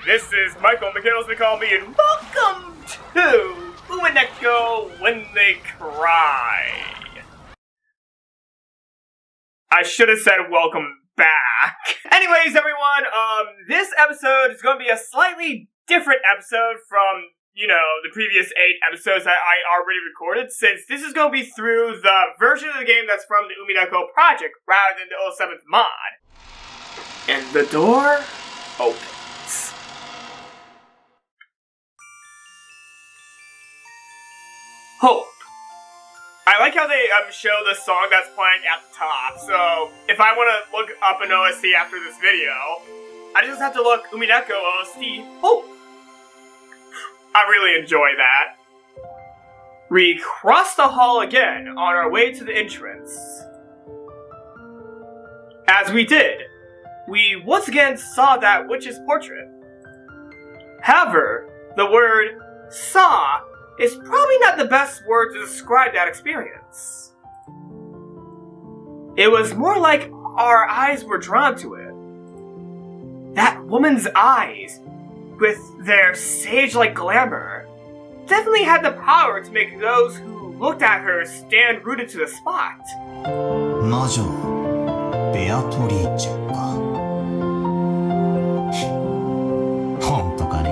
this is Michael McHale's They Call Me, and welcome to Umineko When They Cry. I should have said welcome back. Anyways, everyone, this episode is going to be a slightly different episode from, the previous 8 episodes that I already recorded, since this is going to be through the version of the game that's from the Umineko Project, rather than the 07th mod. And the door opens. Hope. I like how they show the song that's playing at the top, so if I want to look up an OST after this video, I just have to look Umineko OST Hope. I really enjoy that. We cross the hall again on our way to the entrance. As we did, we once again saw that witch's portrait. However, the word saw is probably not the best word to describe that experience. It was more like our eyes were drawn to it. That woman's eyes, with their sage-like glamour, definitely had the power to make those who looked at her stand rooted to the spot. 魔女ベアトリーチェか。本当かね。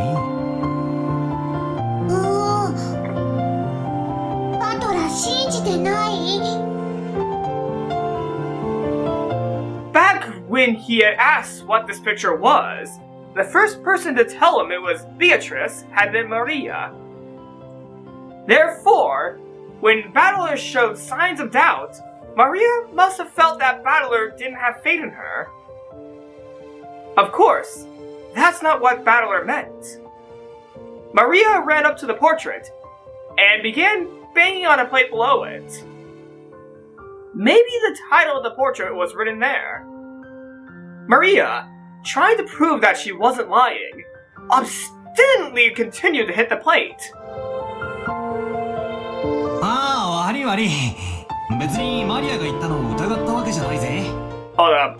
バトラ信じてない？ Back when he had asked what this picture was, the first person to tell him it was Beatrice had been Maria. Therefore, when Battler showed signs of doubt, Maria must have felt that Battler didn't have faith in her. Of course, that's not what Battler meant. Maria ran up to the portrait and began banging on a plate below it. Maybe the title of the portrait was written there. Maria, trying to prove that she wasn't lying, obstinately continued to hit the plate. 悪い悪い。別にマリアが言ったのを疑ったわけじゃないぜ。Hold up,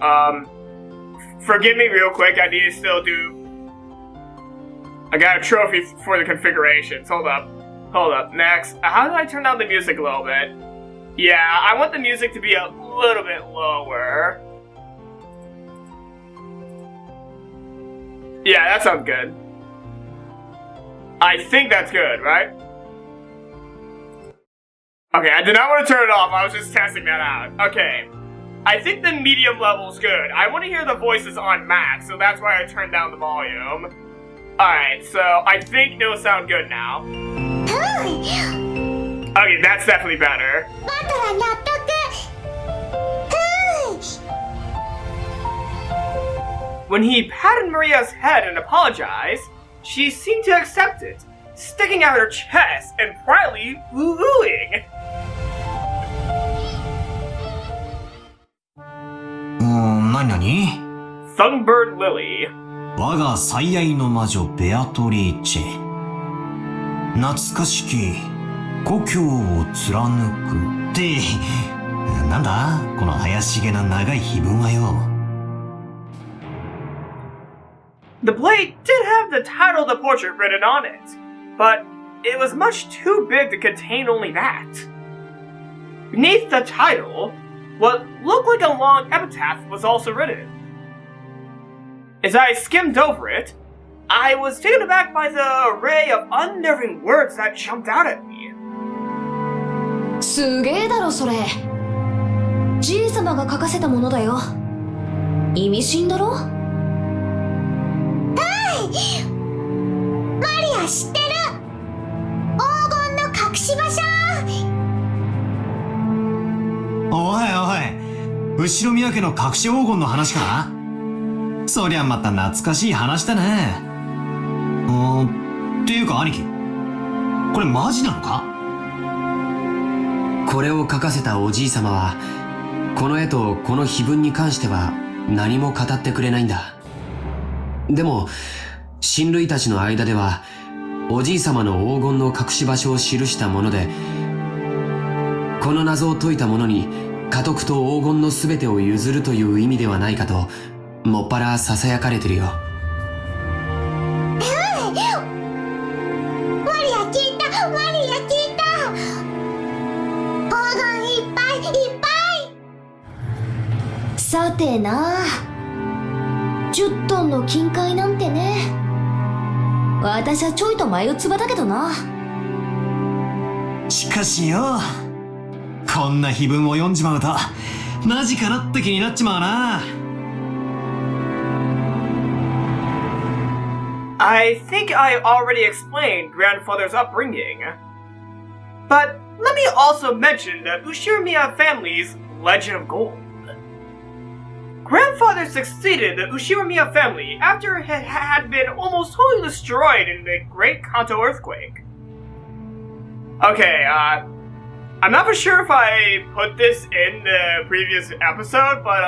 forgive me real quick, I need to still do... I got a trophy for the configurations, hold up, next, how do I turn down the music a little bit? Yeah, I want the music to be a little bit lower. Yeah, that sounds good. I think that's good, right? Okay, I did not want to turn it off, I was just testing that out. Okay, I think the medium level is good. I want to hear the voices on max, so that's why I turned down the volume. Alright, so I think it'll sound good now. Okay, that's definitely better. When he patted Maria's head and apologized, she seemed to accept it, sticking out her chest and proudly woo-wooing. 何 Thungbird Lily. 我が最愛の魔女ベアトリーチェ。懐かしき故郷を貫くって、なんだこの怪しげな長い碑文はよ。The plate did have the title of the portrait written on it, but it was much too big to contain only that. Beneath the title, what looked like a long epitaph was also written. As I skimmed over it, I was taken aback by the array of unnerving words that jumped out at me. すげえだろそれ。じいさまが書かせたものだよ。意味深だろ？はい。マリア知ってる。黄金の隠し場所。おいおい、後ろ宮家の隠し黄金の話か？そりゃまた懐かしい話だね。っていうか兄貴、これマジなのか？これを書かせたおじいさまは、この絵とこの碑文に関しては何も語ってくれないんだ。でも、親類たちの間では、おじいさまの黄金の隠し場所を記したもので、この謎を解いた者に家督と黄金のすべてを譲るという意味ではないかと、もっぱら囁かれてるよ。さてな、10トンの金塊なんてね。私はちょいと眉唾だけどな。しかしよ、こんな碑文を読んじまうとマジかなって気になっちまうな。I think I already explained grandfather's upbringing. But let me also mention the Ushirimiya family's legend of gold. Grandfather succeeded the Ushirimiya family after it had been almost totally destroyed in the Great Kanto earthquake. Okay, I'm not for sure if I put this in the previous episode, but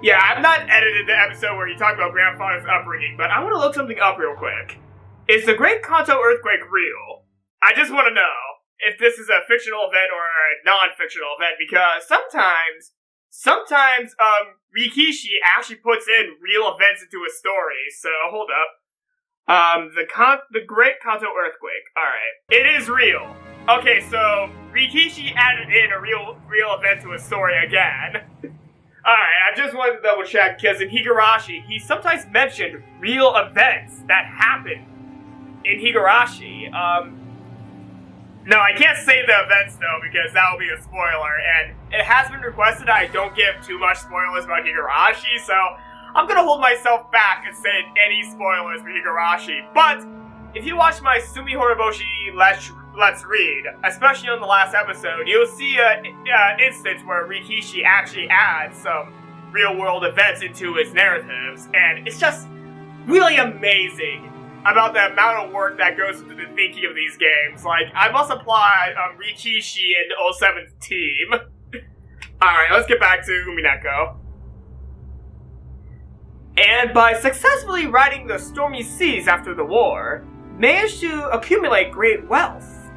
yeah, I've not edited the episode where you talk about grandfather's upbringing, but I want to look something up real quick. Is the Great Kanto earthquake real? I just want to know if this is a fictional event or a non-fictional event, because sometimes Ryukishi actually puts in real events into a story, so hold up. The Great Kanto earthquake. Alright. It is real. Okay, so Ryukishi added in a real event to a story again. Alright, I just wanted to double check, because in Higurashi, he sometimes mentioned real events that happened in Higurashi. No, I can't say the events, though, because that will be a spoiler, and it has been requested I don't give too much spoilers about Higurashi, so I'm gonna hold myself back and say any spoilers for Higurashi. But if you watch my Sumi Horiboshi Let's Read, especially on the last episode, you'll see an instance where Ryukishi actually adds some real-world events into his narratives, and it's just really amazing about the amount of work that goes into the thinking of these games. Like, I must applaud Ryukishi and 07's team. Alright, let's get back to Umineko. And by successfully riding the stormy seas after the war, managed to accumulate great wealth.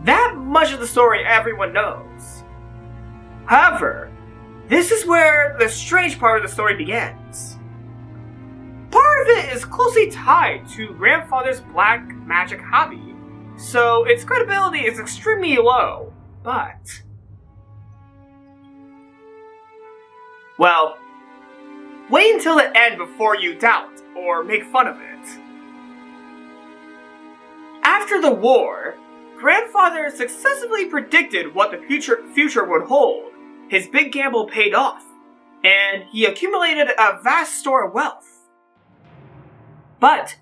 That much of the story everyone knows. However, this is where the strange part of the story begins. Part of it is closely tied to grandfather's black magic hobby, so its credibility is extremely low, but... well, wait until the end before you doubt or make fun of it. After the war, grandfather successfully predicted what the future would hold. His big gamble paid off, and he accumulated a vast store of wealth. But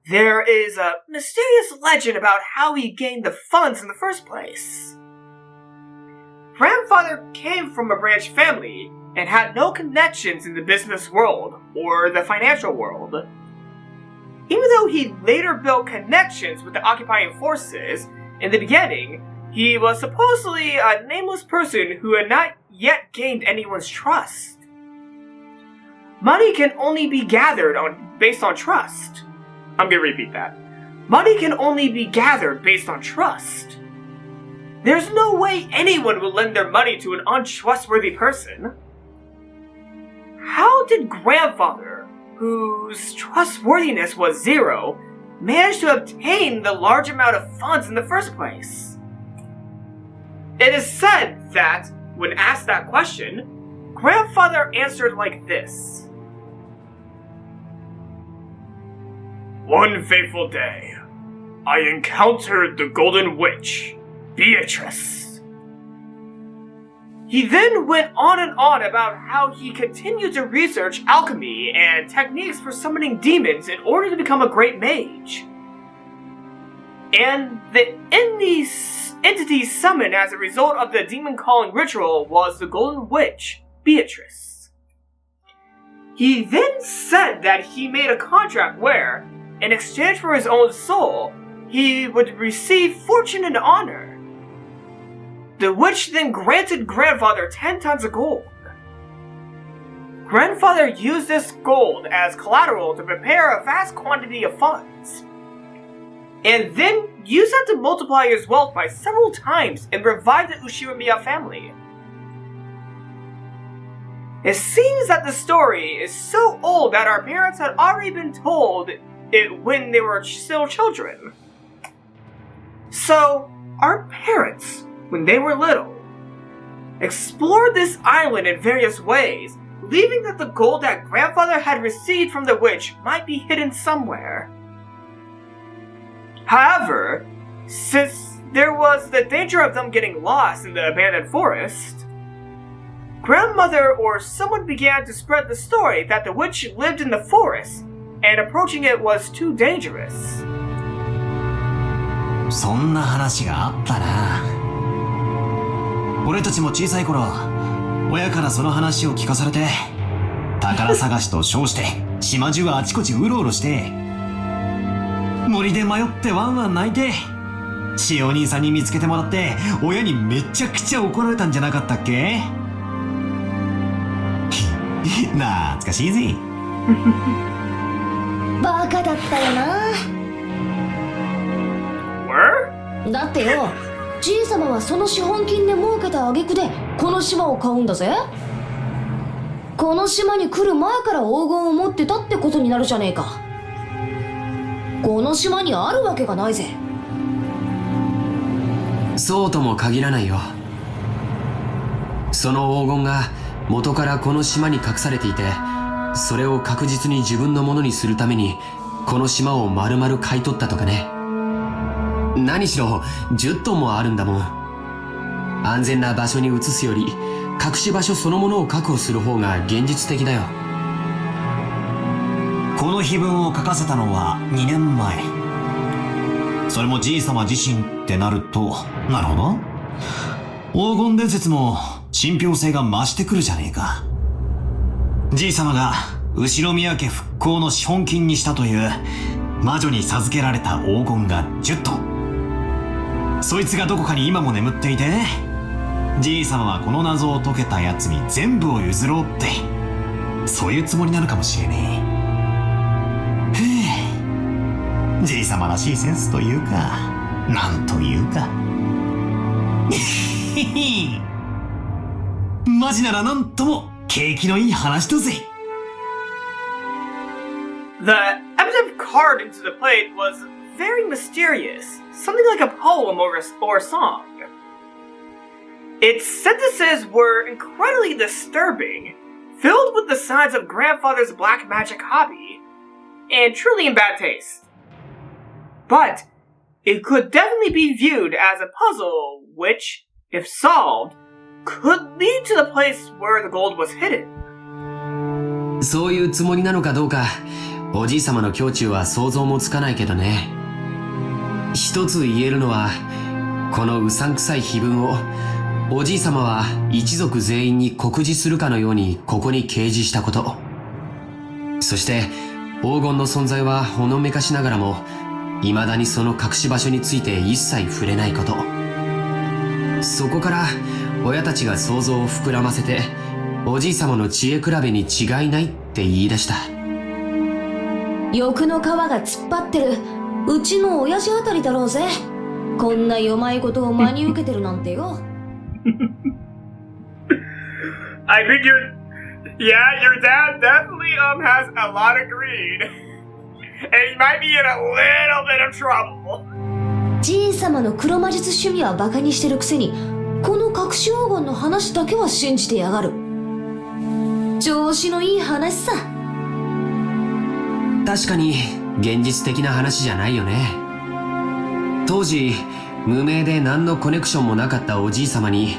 there is a mysterious legend about how he gained the funds in the first place. Grandfather came from a branch family and had no connections in the business world or the financial world. Even though he later built connections with the occupying forces, in the beginning, he was supposedly a nameless person who had not yet gained anyone's trust. Money can only be gathered based on trust. I'm gonna repeat that. Money can only be gathered based on trust. There's no way anyone would lend their money to an untrustworthy person. How did grandfather, whose trustworthiness was zero, manage to obtain the large amount of funds in the first place? It is said that, when asked that question, grandfather answered like this. One fateful day, I encountered the Golden Witch, Beatrice. He then went on and on about how he continued to research alchemy and techniques for summoning demons in order to become a great mage. And the entity summoned as a result of the demon calling ritual was the Golden Witch, Beatrice. He then said that he made a contract where, in exchange for his own soul, he would receive fortune and honor. The witch then granted grandfather 10 tons of gold. Grandfather used this gold as collateral to prepare a vast quantity of funds, and then used that to multiply his wealth by several times and revive the Ushirimiya family. It seems that the story is so old that our parents had already been told it when they were still children. So, our parents, when they were little, explored this island in various ways, believing that the gold that grandfather had received from the witch might be hidden somewhere. However, since there was the danger of them getting lost in the abandoned forest, grandmother or someone began to spread the story that the witch lived in the forest and approaching it was too dangerous. そんな話があったな。俺たちも小さい頃、親からその話を聞かされて、宝探しと称して島中あちこちうろうろして、森で迷ってワンワン泣いて、しお兄さんに見つけてもらって親にめちゃくちゃ怒られたんじゃなかったっけ？懐かしいぜ。バカだったよな。だってよ、じいさまはその資本金で儲けた挙句でこの島を買うんだぜ。この島に来る前から黄金を持ってたってことになるじゃねえか。この島にあるわけがないぜ。そうとも限らないよ。その黄金が元からこの島に隠されていて、それを確実に自分のものにするためにこの島を丸々買い取ったとかね。何しろ10トンもあるんだもん。安全な場所に移すより隠し場所そのものを確保する方が現実的だよ。この碑文を書かせたのは2年前。それもじいさま自身ってなると、なるほど。黄金伝説も信憑性が増してくるじゃねえか。じいさまが後ろ宮家復興の資本金にしたという魔女に授けられた黄金が10トン。そいつがどこかに今も眠っていて、じいさまはこの謎を解けたやつに全部を譲ろうって、そういうつもりなのかもしれねえ。へえ、じいさまらしいセンスというか、なんというか。マジならなんとも景気のいい話だぜ。The Epitaph carved into the plate was very mysterious, something like a poem or song. Its sentences were incredibly disturbing, filled with the signs of grandfather's black magic hobby, and truly in bad taste. But it could definitely be viewed as a puzzle which, if solved, could lead to the place where the gold was hidden. そういうつもりなのかどうか、おじいさまの胸中は想像もつかないけどね。一つ言えるのは、このうさんくさい碑文をおじいさまは一族全員に告示するかのようにここに掲示したこと。そして黄金の存在はほのめかしながらも、未だにその隠し場所について一切触れないこと。そこから親たちが想像を膨らませて、おじいさまの知恵比べに違いないって言い出した。欲の皮が突っ張ってるうちの親父あたりだろうぜ。こんな弱いことを真に受けてるなんてよ。I think your dad definitely has a lot of greed, and he might be in a little bit of trouble. じいさまの黒魔術趣味はバカにしてるくせに、この隠し黄金の話だけは信じてやがる。調子のいい話さ。確かに現実的な話じゃないよね。当時無名で何のコネクションもなかったおじいさまに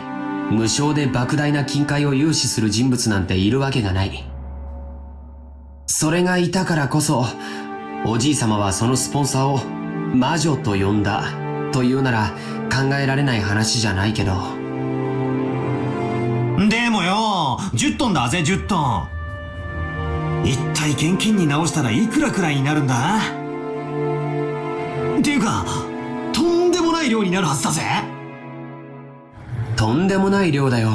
無償で莫大な金塊を融資する人物なんているわけがない。それがいたからこそ、おじいさまはそのスポンサーを魔女と呼んだというなら考えられない話じゃないけど。でもよ、10トンだぜ、10トン。一体現金に直したらいくらくらいになるんだ？っていうか、とんでもない量になるはずだぜ。とんでもない量だよ。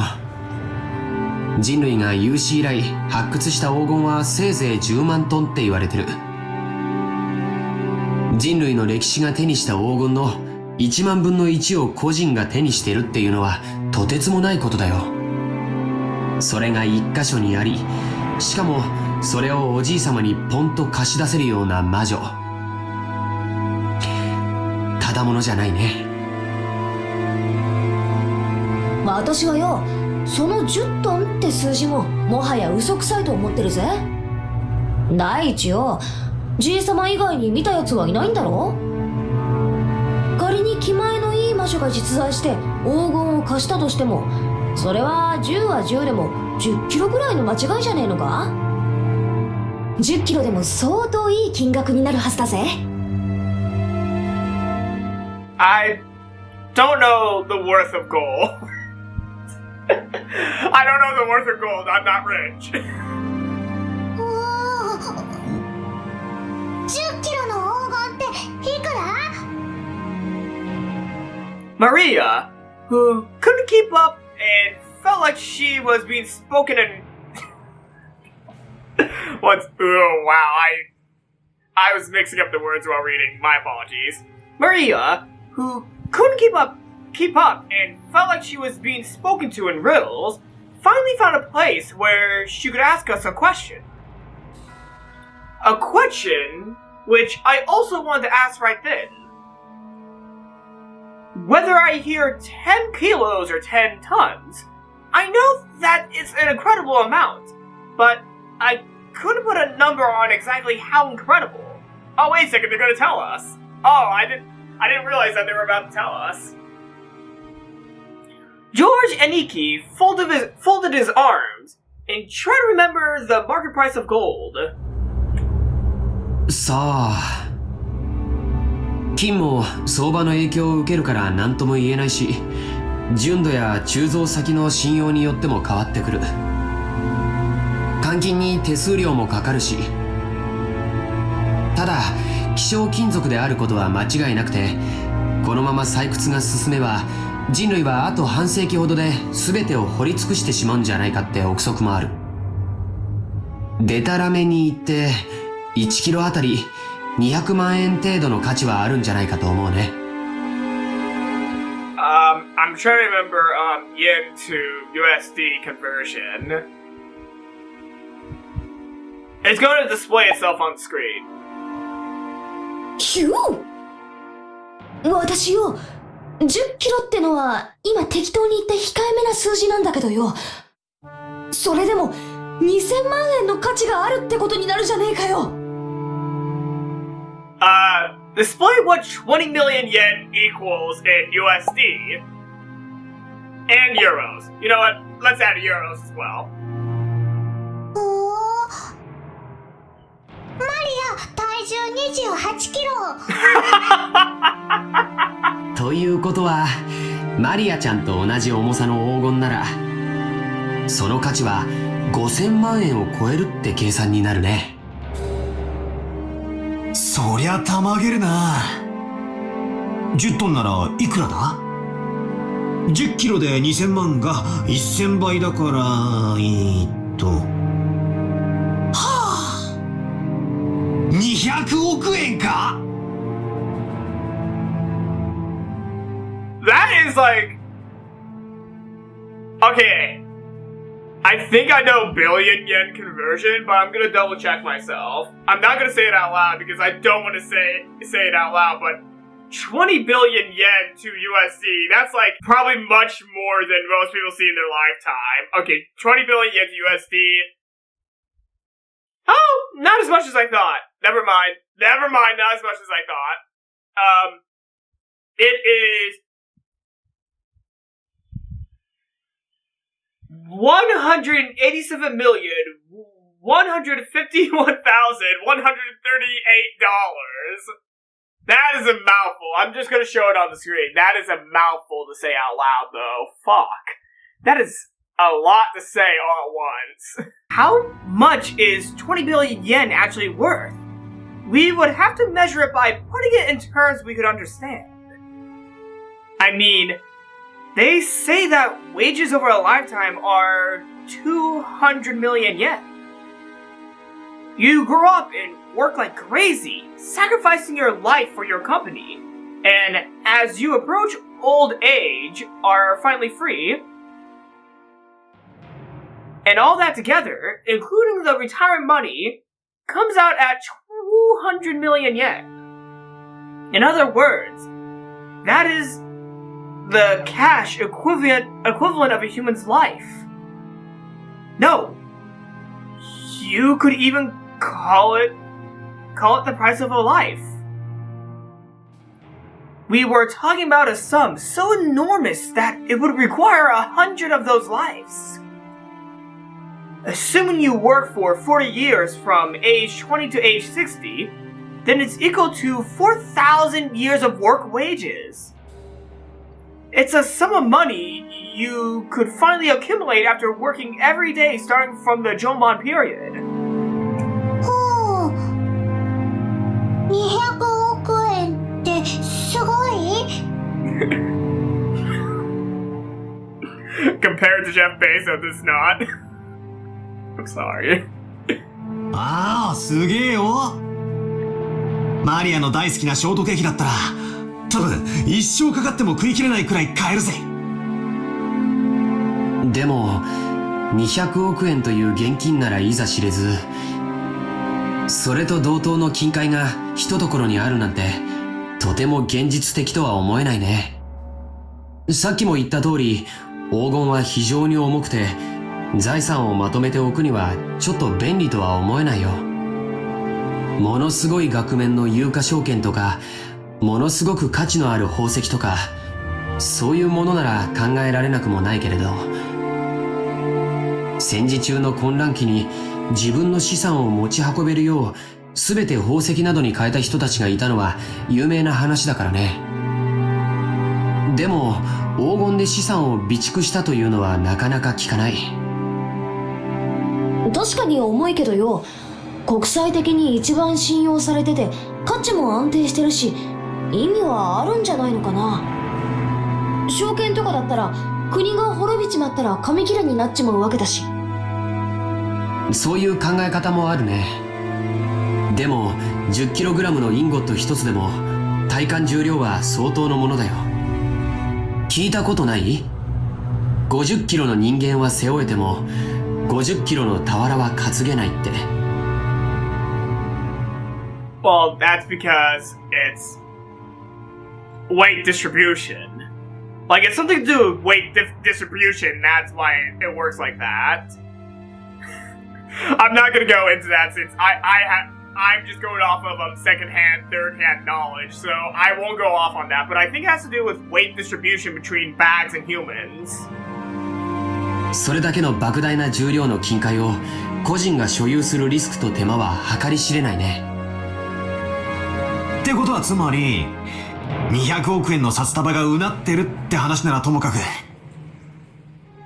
人類が有史以来発掘した黄金はせいぜい10万トンって言われてる。人類の歴史が手にした黄金の1万分の1を個人が手にしてるっていうのはとてつもないことだよ。それが一箇所にあり、しかもそれをおじいさまにポンと貸し出せるような魔女。ただものじゃないね。私はよ、その10トンって数字ももはや嘘くさいと思ってるぜ。第一よ、じいさま以外に見たやつはいないんだろ。仮に気前のいい魔女が実在して黄金を貸したとしても、それは10は10でも10キロぐらいの間違いじゃねえのか。10キロでも相当いい金額になるはずだぜ。I don't know the worth of gold. I don't know the worth of gold. I'm not rich. 10キロの黄金っていくら？ Maria, who couldn't keep up and felt like she was being spoken in. Oh wow, I was mixing up the words while reading. My apologies. Maria, who couldn't keep up and felt like she was being spoken to in riddles, finally found a place where she could ask us a question. A question which I also wanted to ask right then. Whether I hear 10 kilos or 10 tons, I know that it's an incredible amount, but I couldn't put a number on exactly how incredible. Oh, wait a second, they're gonna tell us. Oh, I didn't realize that they were about to tell us. George Aniki folded his arms and tried to remember the market price of gold. さあ、金も相場の影響を受けるから何とも言えないし、純度や鋳造先の信用によっても変わってくる。換金に手数料もかかるし、ただ希少金属であることは間違いなくて、このまま採掘が進めば人類はあと半世紀ほどで全てを掘り尽くしてしまうんじゃないかって憶測もある。デタラメに言って1キロあたり200万円程度の価値はあるんじゃないかと思うね。I'm trying to remember yen to USD conversion. It's going to display itself on the screen. ひゅー！私よ、10キロってのは今適当に言って控えめな数字なんだけどよ。それでも2000万円の価値があるってことになるじゃねえかよ。Display what 20 million yen equals in USD and euros. You know what? Let's add euros as well. マリア、体重28キロ。ということは、マリアちゃんと同じ重さの黄金なら、その価値は5000万円を超えるって計算になるね。そりゃたまげるな。10トンならいくらだ？ 10 キロで2000万が1000倍だから、はあ、200億円か？ That is like... Okay. I think I know billion yen conversion, but I'm gonna double check myself. I'm not gonna say it out loud because I don't want to say it out loud, but 20 billion yen to USD, that's like probably much more than most people see in their lifetime. Okay, 20 billion yen to USD. Oh, not as much as I thought. Never mind, not as much as I thought. It is 187,151,138 dollars. That is a mouthful. I'm just gonna show it on the screen. That is a mouthful to say out loud, though. Fuck. That is a lot to say all at once. How much is 20 billion yen actually worth? We would have to measure it by putting it in terms we could understand. I mean, they say that wages over a lifetime are 200 million yen. You grow up and work like crazy, sacrificing your life for your company. And as you approach old age, are finally free. And all that together, including the retirement money, comes out at 200 million yen. In other words, that is the cash equivalent of a human's life. No. You could even call it the price of a life. We were talking about a sum so enormous that it would require 100 of those lives. Assuming you work for 40 years from age 20 to age 60, then it's equal to 4,000 years of work wages. It's a sum of money you could finally accumulate after working every day starting from the Jomon period. ほう。200億円ってすごい？ Compared to Jeff Bezos, it's not. I'm sorry. ああ、すげえよ。マリアの大好きなショートケーキだったら、多分一生かかっても食い切れないくらい買えるぜ。でも200億円という現金ならいざ知れず、それと同等の金塊がひとところにあるなんてとても現実的とは思えないね。さっきも言った通り、黄金は非常に重くて財産をまとめておくにはちょっと便利とは思えないよ。ものすごい額面の有価証券とか、ものすごく価値のある宝石とか、そういうものなら考えられなくもないけれど、戦時中の混乱期に自分の資産を持ち運べるよう全て宝石などに変えた人たちがいたのは有名な話だからね。でも黄金で資産を備蓄したというのはなかなか聞かない。確かに重いけどよ、国際的に一番信用されてて価値も安定してるし、意味はあるんじゃないのかな。証券とかだったら国が滅びちまったら紙切れになっちまうわけだし。そういう考え方もあるね。でも 10kg のインゴット一つでも体感重量は相当のものだよ。聞いたことない？ 50kg の人間は背負えても 50kg の俵は担げないって。Well, that's because it's weight distribution. Like, it's something to do with weight distribution, that's why it works like that. I'm not gonna go into that since I'm just going off of second-hand, third-hand knowledge, so I won't go off on that, but I think it has to do with weight distribution between bags and humans. それだけの莫大な重量の金塊を個人が所有するリスクと手間は計り知れないね。ってことはつまり200億円の札束がうなってるって話ならともかく、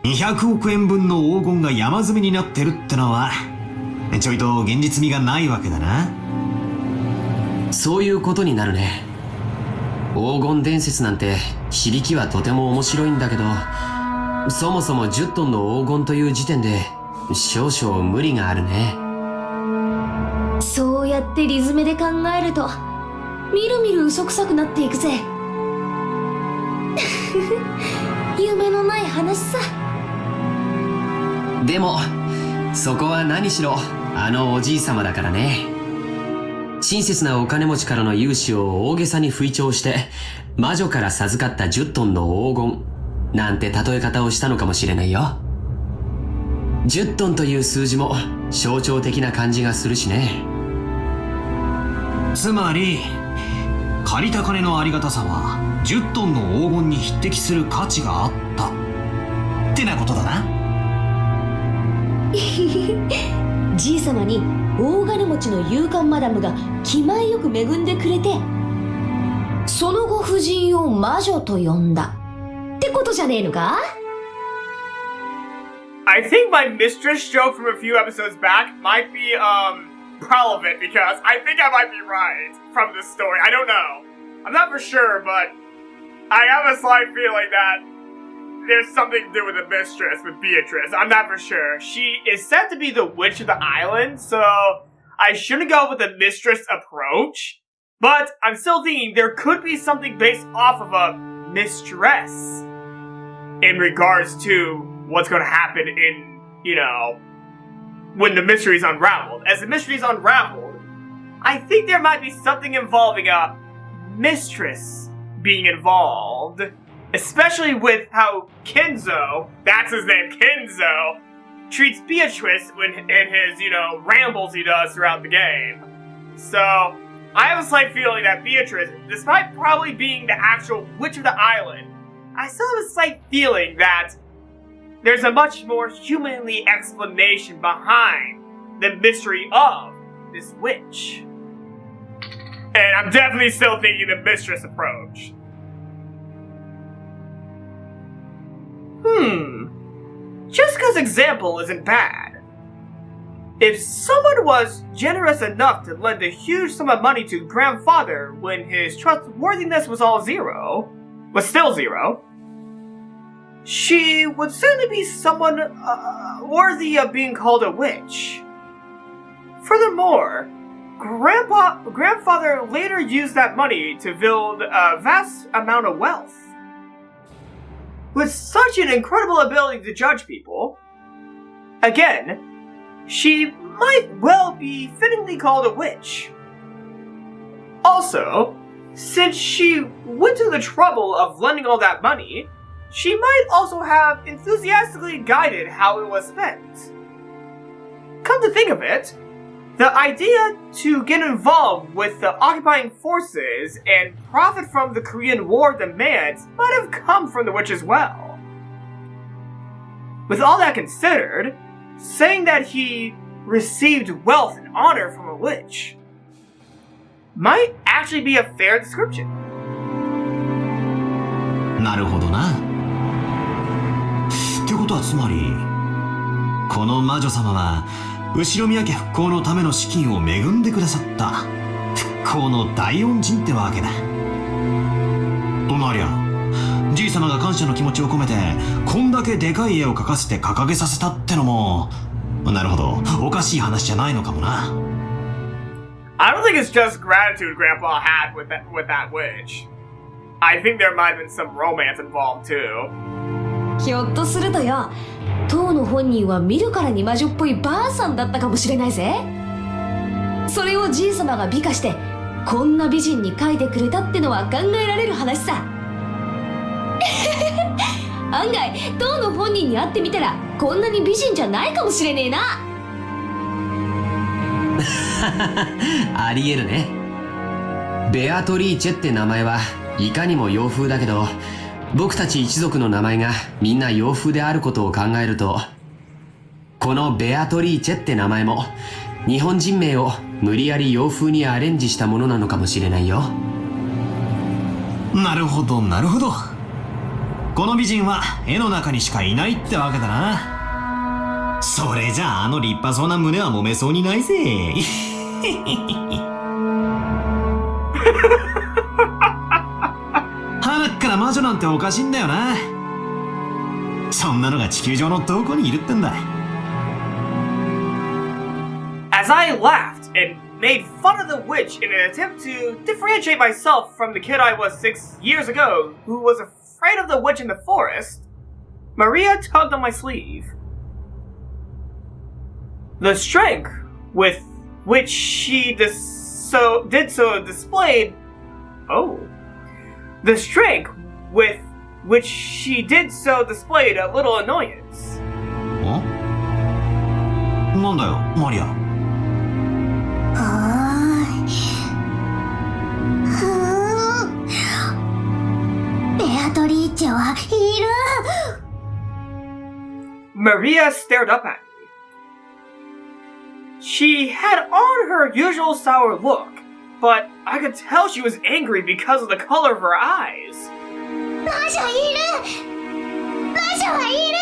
200億円分の黄金が山積みになってるってのはちょいと現実味がないわけだな。そういうことになるね。黄金伝説なんて響きはとても面白いんだけど、そもそも10トンの黄金という時点で少々無理があるね。そうやってリズムで考えるとみるみる嘘くさくなっていくぜ。夢のない話さ。でもそこは何しろあのおじいさまだからね。親切なお金持ちからの融資を大げさに吹聴して魔女から授かった10トンの黄金なんて例え方をしたのかもしれないよ。10トンという数字も象徴的な感じがするしね。つまり借りた金のありがたさは10トンの黄金に匹敵する価値があったってなことだな。じいさまに大金持ちの勇敢マダムが気前よく恵んでくれて、その後夫人を魔女と呼んだってことじゃねえのか？ I think my Mistress joke from a few episodes back might be, relevant because I think I might be right from this story. I don't know. I'm not for sure, but I have a slight feeling that there's something to do with the Mistress, with Beatrice. I'm not for sure. She is said to be the witch of the island, so I shouldn't go with the Mistress approach. But I'm still thinking there could be something based off of a Mistress in regards to what's going to happen in, you know, when the mystery's unraveled. As the mystery's unraveled, I think there might be something involving a Mistress being involved. Especially with how Kinzo, that's his name, Kinzo, treats Beatrice in his, rambles he does throughout the game. So, I have a slight feeling that Beatrice, despite probably being the actual witch of the island, I still have a slight feeling that there's a much more humanly explanation behind the mystery of this witch. And I'm definitely still thinking the Mistress approach. Jessica's example isn't bad. If someone was generous enough to lend a huge sum of money to grandfather when his trustworthiness was still zero, she would certainly be someone worthy of being called a witch. Furthermore, grandfather later used that money to build a vast amount of wealth. With such an incredible ability to judge people, again, she might well be fittingly called a witch. Also, since she went to the trouble of lending all that money, she might also have enthusiastically guided how it was spent. Come to think of it, the idea to get involved with the occupying forces and profit from the Korean War demands might have come from the witch as well. With all that considered, saying that he received wealth and honor from a witch might actually be a fair description. なるほどな。ってことはつまり、この魔女様は後ろ宮家復興のための資金を恵んでくださった復興の大恩人ってわけだ。となりゃ、じい様が感謝の気持ちを込めてこんだけでかい絵を描かせて掲げさせたってのも、なるほど、おかしい話じゃないのかもな。I don't think it's just gratitude Grandpa had with that witch. I think there might have been some romance involved too. ひょっとするとよ、当の本人は見るからに魔女っぽいばあさんだったかもしれないぜ。それをじい様が美化してこんな美人に描いてくれたってのは考えられる話さ。案外当の本人に会ってみたらこんなに美人じゃないかもしれねえな。ありえるね。ベアトリーチェって名前はいかにも洋風だけど、僕たち一族の名前がみんな洋風であることを考えると、このベアトリーチェって名前も日本人名を無理やり洋風にアレンジしたものなのかもしれないよ。なるほどなるほど。この美人は絵の中にしかいないってわけだな。それじゃあ立派そうな胸は揉めそうにないぜ。はなっから魔女なんておかしいんだよな。そんなのが地球上のどこにいるってんだ。As I laughed and made fun of the witch in an attempt to differentiate myself from the kid I was 6 years ago who was afraid of the witch in the forest, Maria tugged on my sleeve. The strength with which she did so displayed a little annoyance. なんだよ、マリア。ベアトリーチェはいる。Maria stared up at me. She had on her usual sour look, but I could tell she was angry because of the color of her eyes. 魔女いる。魔女はいる。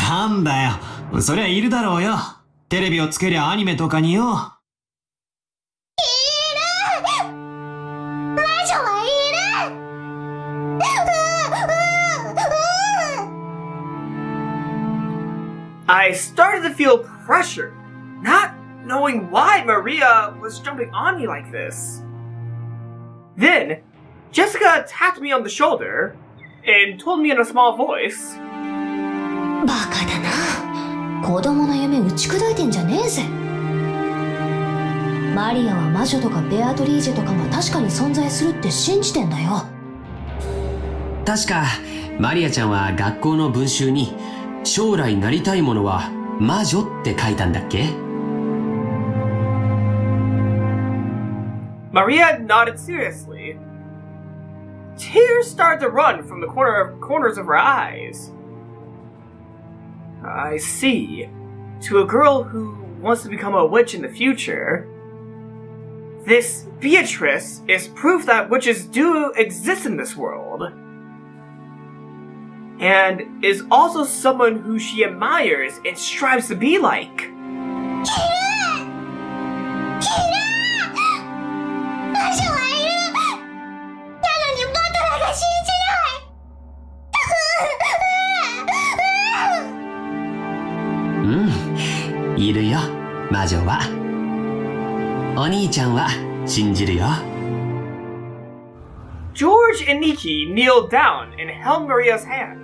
なんだよ、そりゃいるだろうよ。テレビをつけりゃアニメとかによ。I started to feel pressure, not knowing why Maria was jumping on me like this. Then, Jessica tapped me on the shoulder and told me in a small voice, バカだな。子供の夢打ち砕いてんじゃねえぜ。マリアは魔女とかベアトリーチェとかが確かに存在するって信じてんだよ。確かマリアちゃんは学校の文集に将来なりたいものは魔女って書いたんだっけ？ Maria nodded seriously. Tears started to run from the corners of her eyes. I see. To a girl who wants to become a witch in the future, this Beatrice is proof that witches do exist in this world. And is also someone who she admires and strives to be like. いるよ、魔女は。お兄ちゃんは信じるよ。George and Nikki kneeled down and held Maria's hand.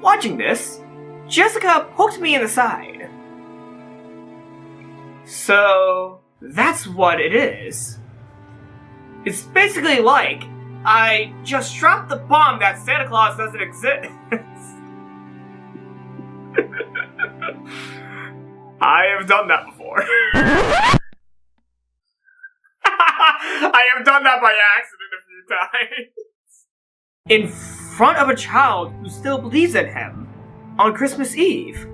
Watching this, Jessica poked me in the side. So, that's what it is. It's basically like, I just dropped the bomb that Santa Claus doesn't exist. I have done that before. I have done that by accident a few times. In front of a child who still believes in him on Christmas Eve.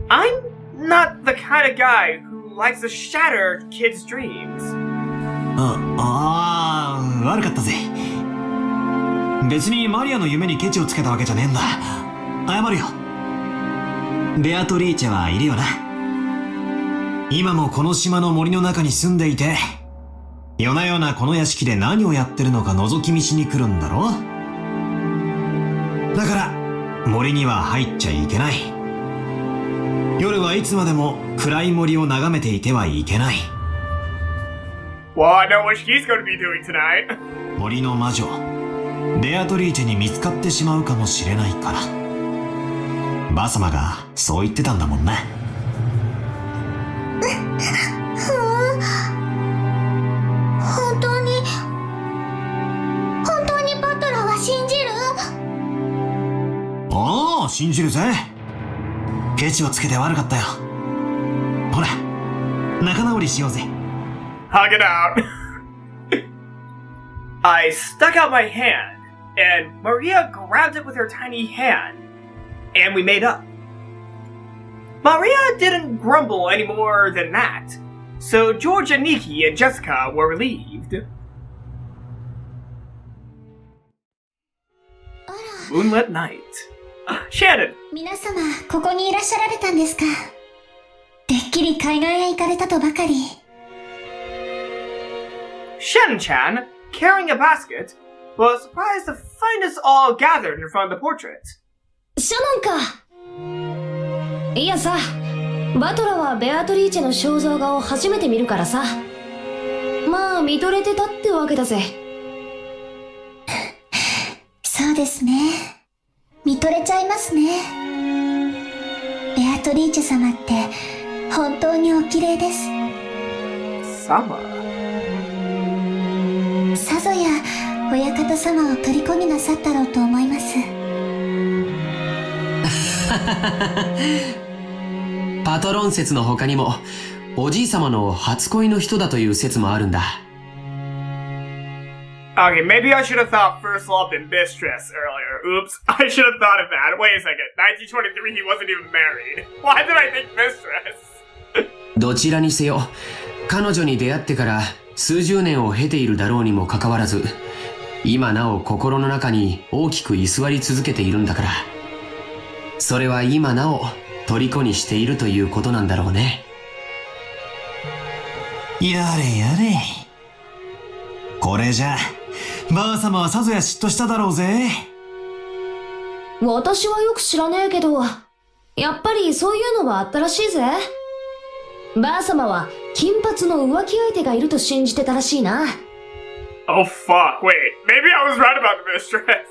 I'm not the kind of guy who likes to shatter kids' dreams. 悪かったぜ。別にマリアの夢にケチをつけたわけじゃねえんだ。謝るよ。ベアトリーチェはいるよな。今もこの島の森の中に住んでいて、夜な夜なこの屋敷で何をやってるのか覗き見しに来るんだろ。だから森には入っちゃいけない。夜はいつまでも暗い森を眺めていてはいけない。Well, I know what she's going to be doing tonight. 森の魔女ベアトリーチェに見つかってしまうかもしれないから。バサマがそう言ってたんだもんな。本当にバトラーは信じる？おお、信じるぜ。ケチをつけて悪かったよ。ほら、仲直りしようぜ。Hug it out. I stuck out my hand, and Maria grabbed it with her tiny hand, and we made up. Maria didn't grumble any more than that, so George and Nikki and Jessica were relieved. Moonlit night. Shannon! 皆様、ここにいらっしゃられたんですか。てっきり海岸へ行かれたとばかり。Shannon-chan, carrying a basket, was surprised to find us all gathered in front of the portrait. シャノンか。いやさ、バトラはベアトリーチェの肖像画を初めて見るからさ。まあ見とれてたってわけだぜ。そうですね。見とれちゃいますね。ベアトリーチェ様って本当にお綺麗です。Sama. さぞや親方様を虜になさったろうと思います。パトロン説の他にもおじい様の初恋の人だという説もあるんだ。Okay, maybe I should have thought first love in Mistress earlier. Oops, I should have thought of that. Wait a second, 1923 he wasn't even married. Why did I think Mistress? どちらにせよ、彼女に出会ってから数十年を経ているだろうにもかかわらず、今なお心の中に大きく居座り続けているんだから、それは今なお虜にしているということなんだろうね。やれやれ。これじゃばあ様はさぞや嫉妬しただろうぜ。私はよく知らねえけど、やっぱりそういうのはあったらしいぜ。ばあ様は金髪の浮気相手がいると信じてたらしいな。Oh fuck, wait, maybe I was right about the Mistress.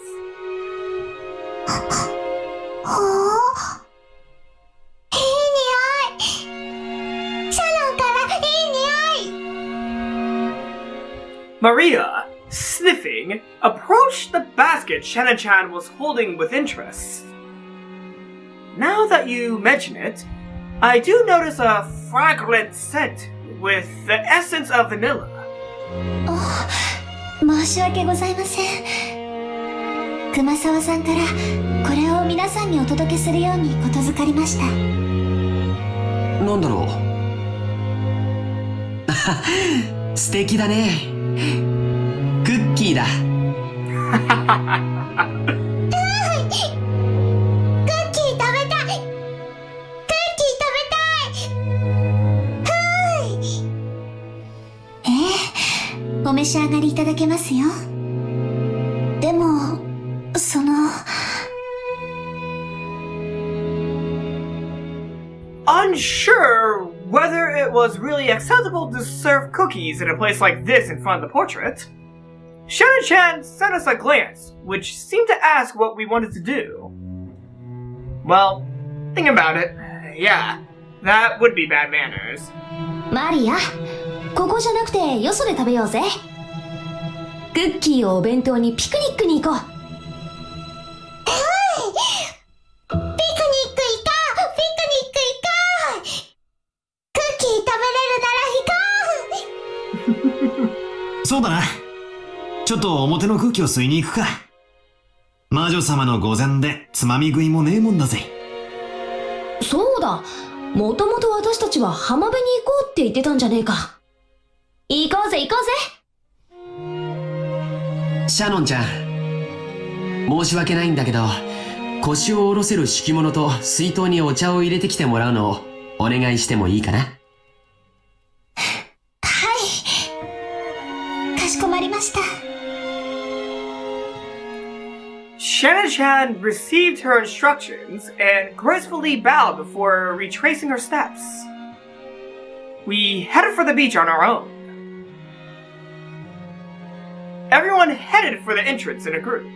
ほう、いい匂い。シャノンから Maria, sniffing, approached the basket Shannon-chan was holding with interest. Now that you mention it, I do notice a fragrant scent with the essence of vanilla. 申し訳ございません。熊沢さんからこれを皆さんにお届けするようにことづかりました。なんだろう。素敵だね。クッキーだ。クッキー食べたい。クッキー食べたい。お召し上がりいただけますよ。でも、Unsure whether it was really acceptable to serve cookies in a place like this in front of the portrait, Shannon-chan sent us a glance, which seemed to ask what we wanted to do. Well, think about it. Yeah, that would be bad manners. マリア、ここじゃなくてよそで食べようぜ。クッキーをお弁当にピクニックに行こう。ピクニック行こう。クッキー食べれるなら行こう。そうだな。ちょっと表の空気を吸いに行くか。魔女様の御前でつまみ食いもねえもんだぜ。そうだ。もともと私たちは浜辺に行こうって言ってたんじゃねえか。行こうぜ行こうぜ。シャノンちゃん、申し訳ないんだけど、腰を下ろせる敷物と水筒にお茶を入れてきてもらうのをお願いしてもいいかな。はい。かしこまりました。Shannon-chan received her instructions and gracefully bowed before retracing her steps. We headed for the beach on our own. Everyone headed for the entrance in a group.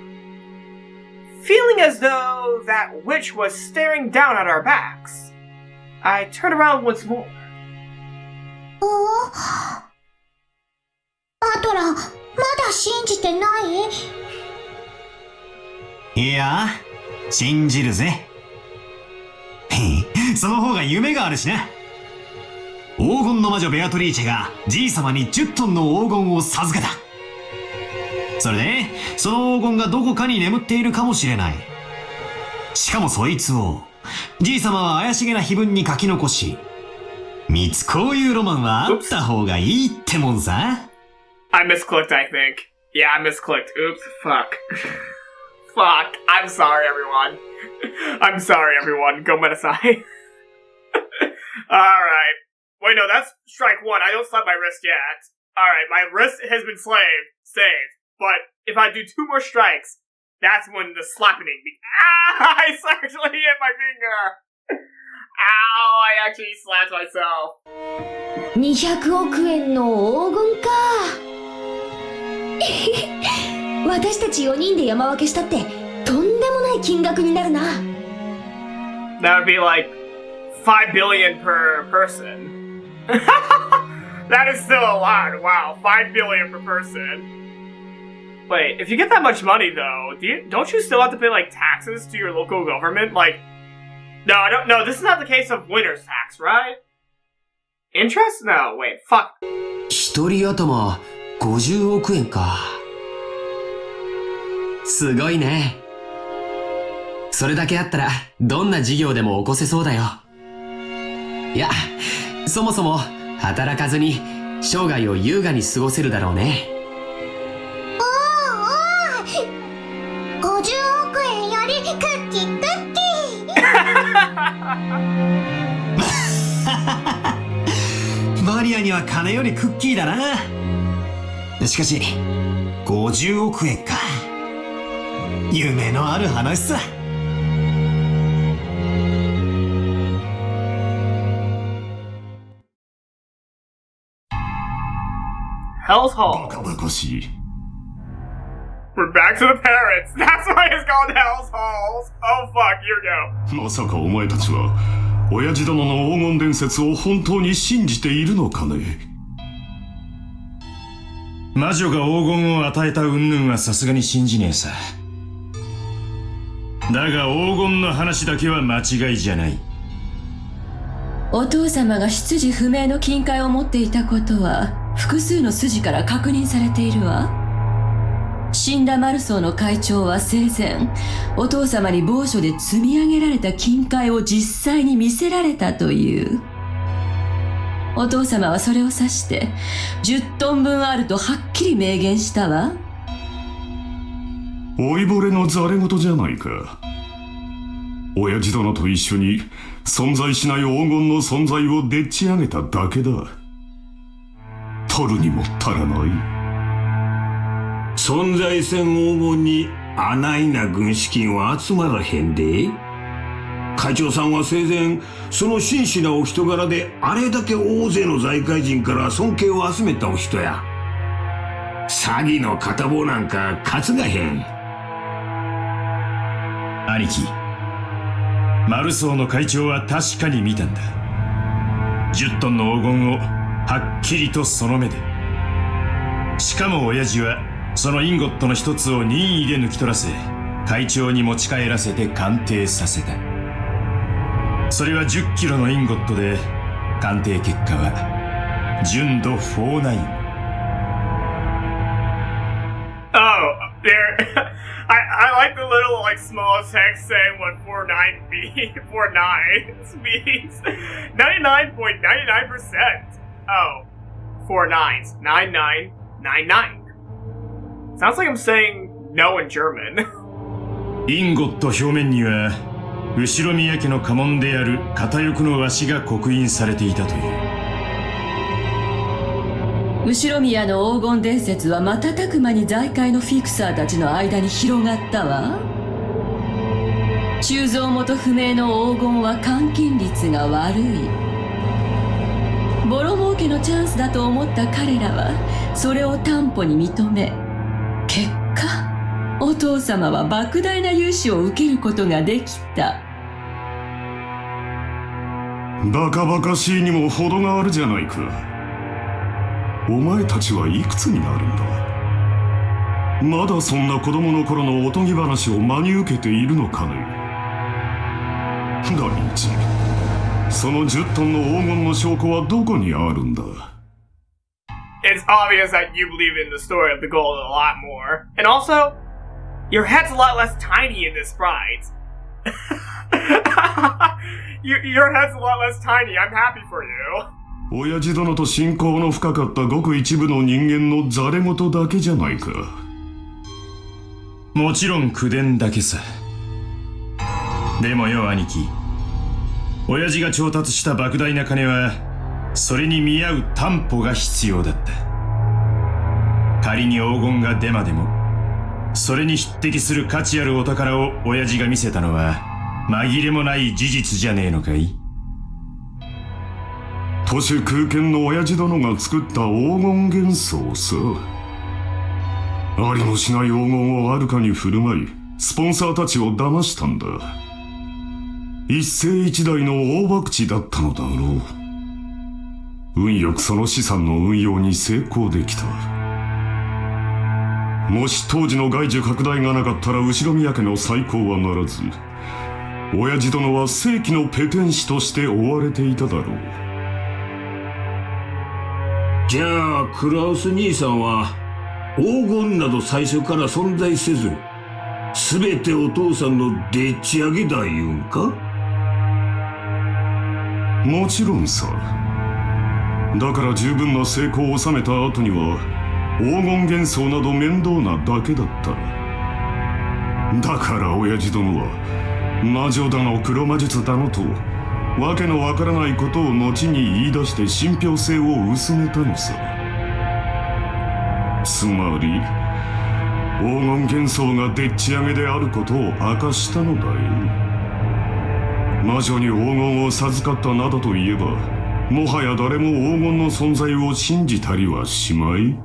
Feeling as though that witch was staring down at our backs, I turned around once more. アトラ、まだ信じてない？いや、信じるぜ。その方が夢があるしな。黄金の魔女ベアトリーチェがじい様に10トンの黄金を授けた。それで、その黄金がどこかに眠っているかもしれない。しかもそいつを、じい様は怪しげな碑文に書き残し、こういうロマンはあった方がいいってもんさ。I misclicked, I think. Yeah, I misclicked. Oops, fuck. Fuck. I'm sorry, everyone. I'm sorry, everyone. Go Medasai. Alright. Wait, no, that's strike one. I don't slap my wrist yet. Alright, my wrist has been saved. But if I do 2 more strikes, that's when the slapping begins. Ah! I actually hit my finger! Ow, I actually slapped myself. 200億円の黄金か。私たち4人で山分けしたってとんでもない金額になるな。That would be like 5 billion per person. That is still a lot. Wow, 5 billion per person. Wait, if you get that much money though, don't you still have to pay like taxes to your local government? Like, no, I don't. No, this is not the case of winner's tax, right? Interest? No, wait, fuck. 一人頭50億円か。すごいね。それだけあったらどんな事業でも起こせそうだよ。いや、そもそも働かずに生涯を優雅に過ごせるだろうね。50億円よりクッキークッキー。マリアには金よりクッキーだな。しかし50億円か。夢のある話さ。Hell's Halls. バカバカしい。We're back to the parrots. That's why it's called Hell's Halls. Oh fuck, here we go. まさかお前たちは親父殿の黄金伝説を本当に信じているのかね。魔女が黄金を与えた云々はさすがに信じねえさ。だが黄金の話だけは間違いじゃない。お父様が出自不明の金塊を持っていたことは複数の筋から確認されているわ。死んだマルソーの会長は生前、お父様に某所で積み上げられた金塊を実際に見せられたという。お父様はそれを指して10トン分あるとはっきり明言したわ。老いぼれのざれ言じゃないか。親父殿と一緒に存在しない黄金の存在をでっち上げただけだ。取るにも足らない。存在せん黄金にあないな軍資金は集まらへんで。会長さんは生前その真摯なお人柄であれだけ大勢の財界人から尊敬を集めたお人や。詐欺の片棒なんか担がへん。兄貴、マルソーの会長は確かに見たんだ。10トンの黄金をはっきりとその目で。しかも親父はそのインゴットの一つを任意で抜き取らせ、会長に持ち帰らせて鑑定させた。それは10キロのインゴットで、鑑定結果は純度49。There. I like the little like small text saying what 49 means. 99.99%. Oh, 4 nines. 9999. Sounds like I'm saying no in German. インゴット表面には後宮家の家紋である片翼の鷲が刻印されていたという。後宮の黄金伝説は瞬く間に財界のフィクサーたちの間に広がったわ。鋳造元不明の黄金は換金率が悪い。ボロ儲けのチャンスだと思った彼らはそれを担保に認め、結果お父様は莫大な融資を受けることができた。バカバカしいにも程があるじゃないか。お前たちはいくつになるんだ。まだそんな子供の頃のおとぎ話を真に受けているのかね。第一、その10トンの黄金の証拠はどこにあるんだ。 It's obvious that you believe in the story of the gold a lot more. And also, your head's a lot less tiny in this sprite. Your head's a lot less tiny. I'm happy for you. 親父殿と親交の深かったごく一部の人間のざれ言だけじゃないか。もちろん口伝だけさ。でもよ兄貴、親父が調達した莫大な金はそれに見合う担保が必要だった。仮に黄金がデマでもそれに匹敵する価値あるお宝を親父が見せたのは紛れもない事実じゃねえのかい。都市空間の親父殿が作った黄金幻想さ。ありもしない黄金をあるかに振る舞い、スポンサーたちを騙したんだ。一世一代の大博打だったのだろう。運よくその資産の運用に成功できた。もし当時の外需拡大がなかったら後宮家の再興はならず、親父殿は世紀のペテン師として追われていただろう。じゃあクラウス兄さんは黄金など最初から存在せず、全てお父さんのでっち上げだ言うんか。もちろんさ。だから十分な成功を収めた後には黄金幻想など面倒なだけだった。だから親父殿は魔女だの黒魔術だのとわけのわからないことを後に言い出して信憑性を薄めたのさ。つまり黄金幻想がでっち上げであることを明かしたのだよ。魔女に黄金を授かったなどと言えば、もはや誰も黄金の存在を信じたりはしまい。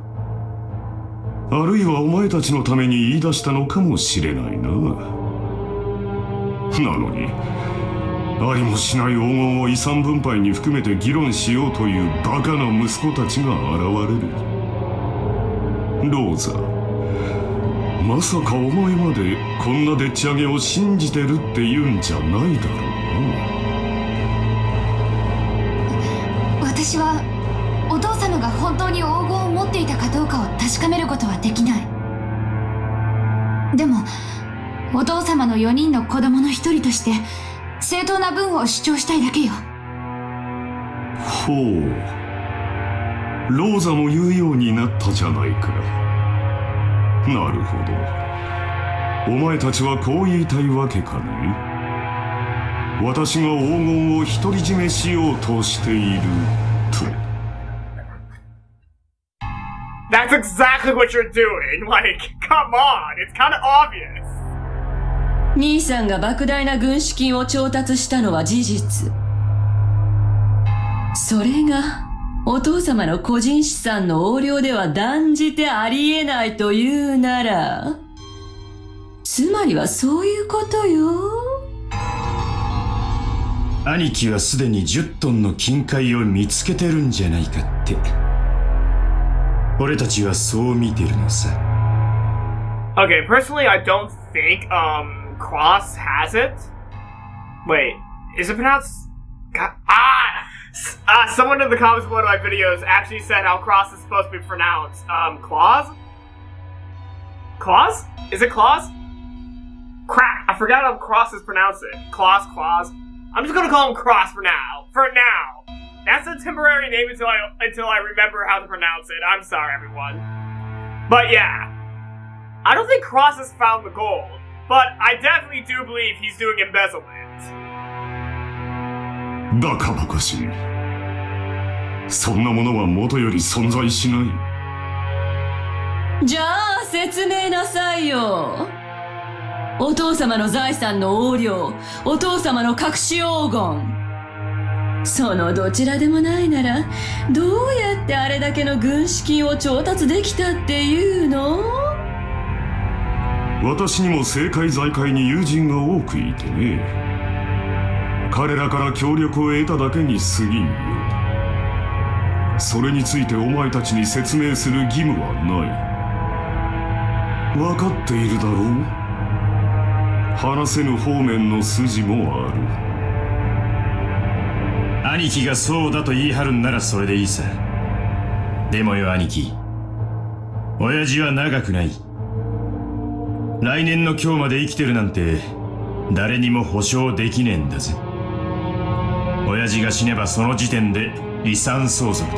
あるいはお前たちのために言い出したのかもしれないな。なのにありもしない黄金を遺産分配に含めて議論しようというバカな息子たちが現れる。ローザ、まさかお前までこんなでっち上げを信じてるって言うんじゃないだろうな。私はお父様が本当に黄金を持っていたかどうかを確かめることはできない。でもお父様の4人の子供の一人として正当な分を主張したいだけよ。ほう、ローザも言うようになったじゃないか。なるほど、お前たちはこう言いたいわけかね。私が黄金を独り占めしようとしていると。That's exactly what you're doing. Like, come on, it's kind of obvious. 兄さんが莫大な軍資金を調達したのは事実。それがお父様の個人資産の横領では断じてありえないというなら、つまりはそういうことよ。兄貴はすでに10トンの金塊を見つけてるんじゃないかって。俺たちはそう見てるのさ。Okay, personally, I don't think, Krauss has it. Wait, is it pronounced? Someone in the comments below my videos actually said how Krauss is supposed to be pronounced. Claus? Claus? Is it Claus? Crap, I forgot how Krauss is pronounced it. Claus. I'm just gonna call him Krauss for now. For now. That's a temporary name until I remember how to pronounce it. I'm sorry, everyone. But yeah. I don't think Krauss has found the gold, but I definitely do believe he's doing embezzlement. バカバカしい。そんなものは元より存在しない。じゃあ説明なさいよ。お父様の財産の横領、お父様の隠し黄金。そのどちらでもないなら、どうやってあれだけの軍資金を調達できたっていうの？私にも政界財界に友人が多くいてね。彼らから協力を得ただけに過ぎんよ。それについてお前たちに説明する義務はない。分かっているだろう。話せぬ方面の筋もある。兄貴がそうだと言い張るんならそれでいいさ。でもよ兄貴、親父は長くない。来年の今日まで生きてるなんて誰にも保証できねえんだぜ。親父が死ねばその時点で遺産相続だ。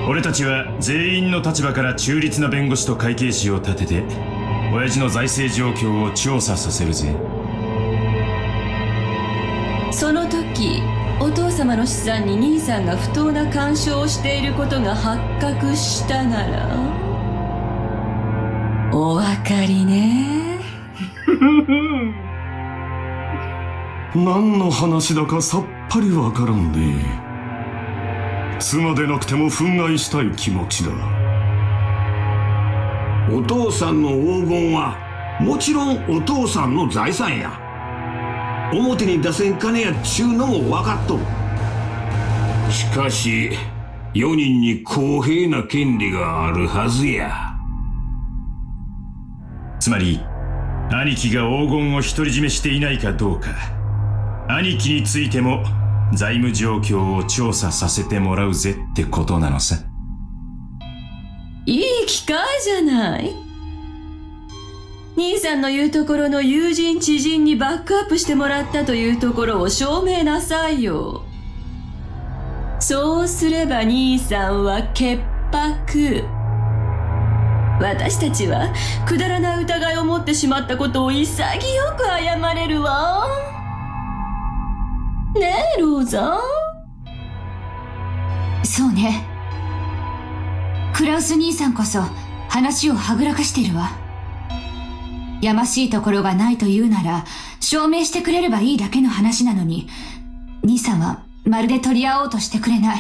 俺たちは全員の立場から中立な弁護士と会計士を立てて親父の財政状況を調査させるぜ。その時お父様の資産に兄さんが不当な干渉をしていることが発覚したならお分かりね。何の話だかさっぱりわからんね。妻でなくても憤慨したい気持ちだ。お父さんの黄金はもちろんお父さんの財産や。表に出せん金やっちゅうのも分かっとる。しかし4人に公平な権利があるはずや。つまり兄貴が黄金を独り占めしていないかどうか、兄貴についても財務状況を調査させてもらうぜってことなのさ。いい機会じゃない。兄さんの言うところの友人知人にバックアップしてもらったというところを証明なさいよ。そうすれば兄さんは潔白。私たちはくだらない疑いを持ってしまったことを潔く謝れるわ。ねえローザ。そうね。クラウス兄さんこそ話をはぐらかしてるわ。やましいところがないと言うなら証明してくれればいいだけの話なのに、兄さんはまるで取り合おうとしてくれない。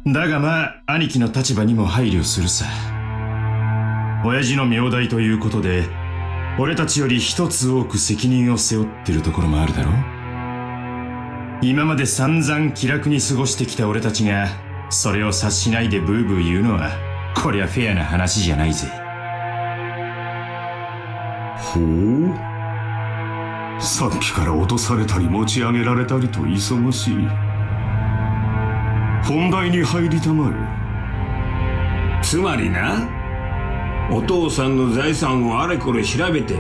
だがまあ兄貴の立場にも配慮するさ。親父の名代ということで俺たちより一つ多く責任を背負ってるところもあるだろう。今まで散々気楽に過ごしてきた俺たちがそれを察しないでブーブー言うのはこりゃフェアな話じゃないぜ。ほう。さっきから落とされたり持ち上げられたりと忙しい。本題に入りたまえ。つまりな、お父さんの財産をあれこれ調べて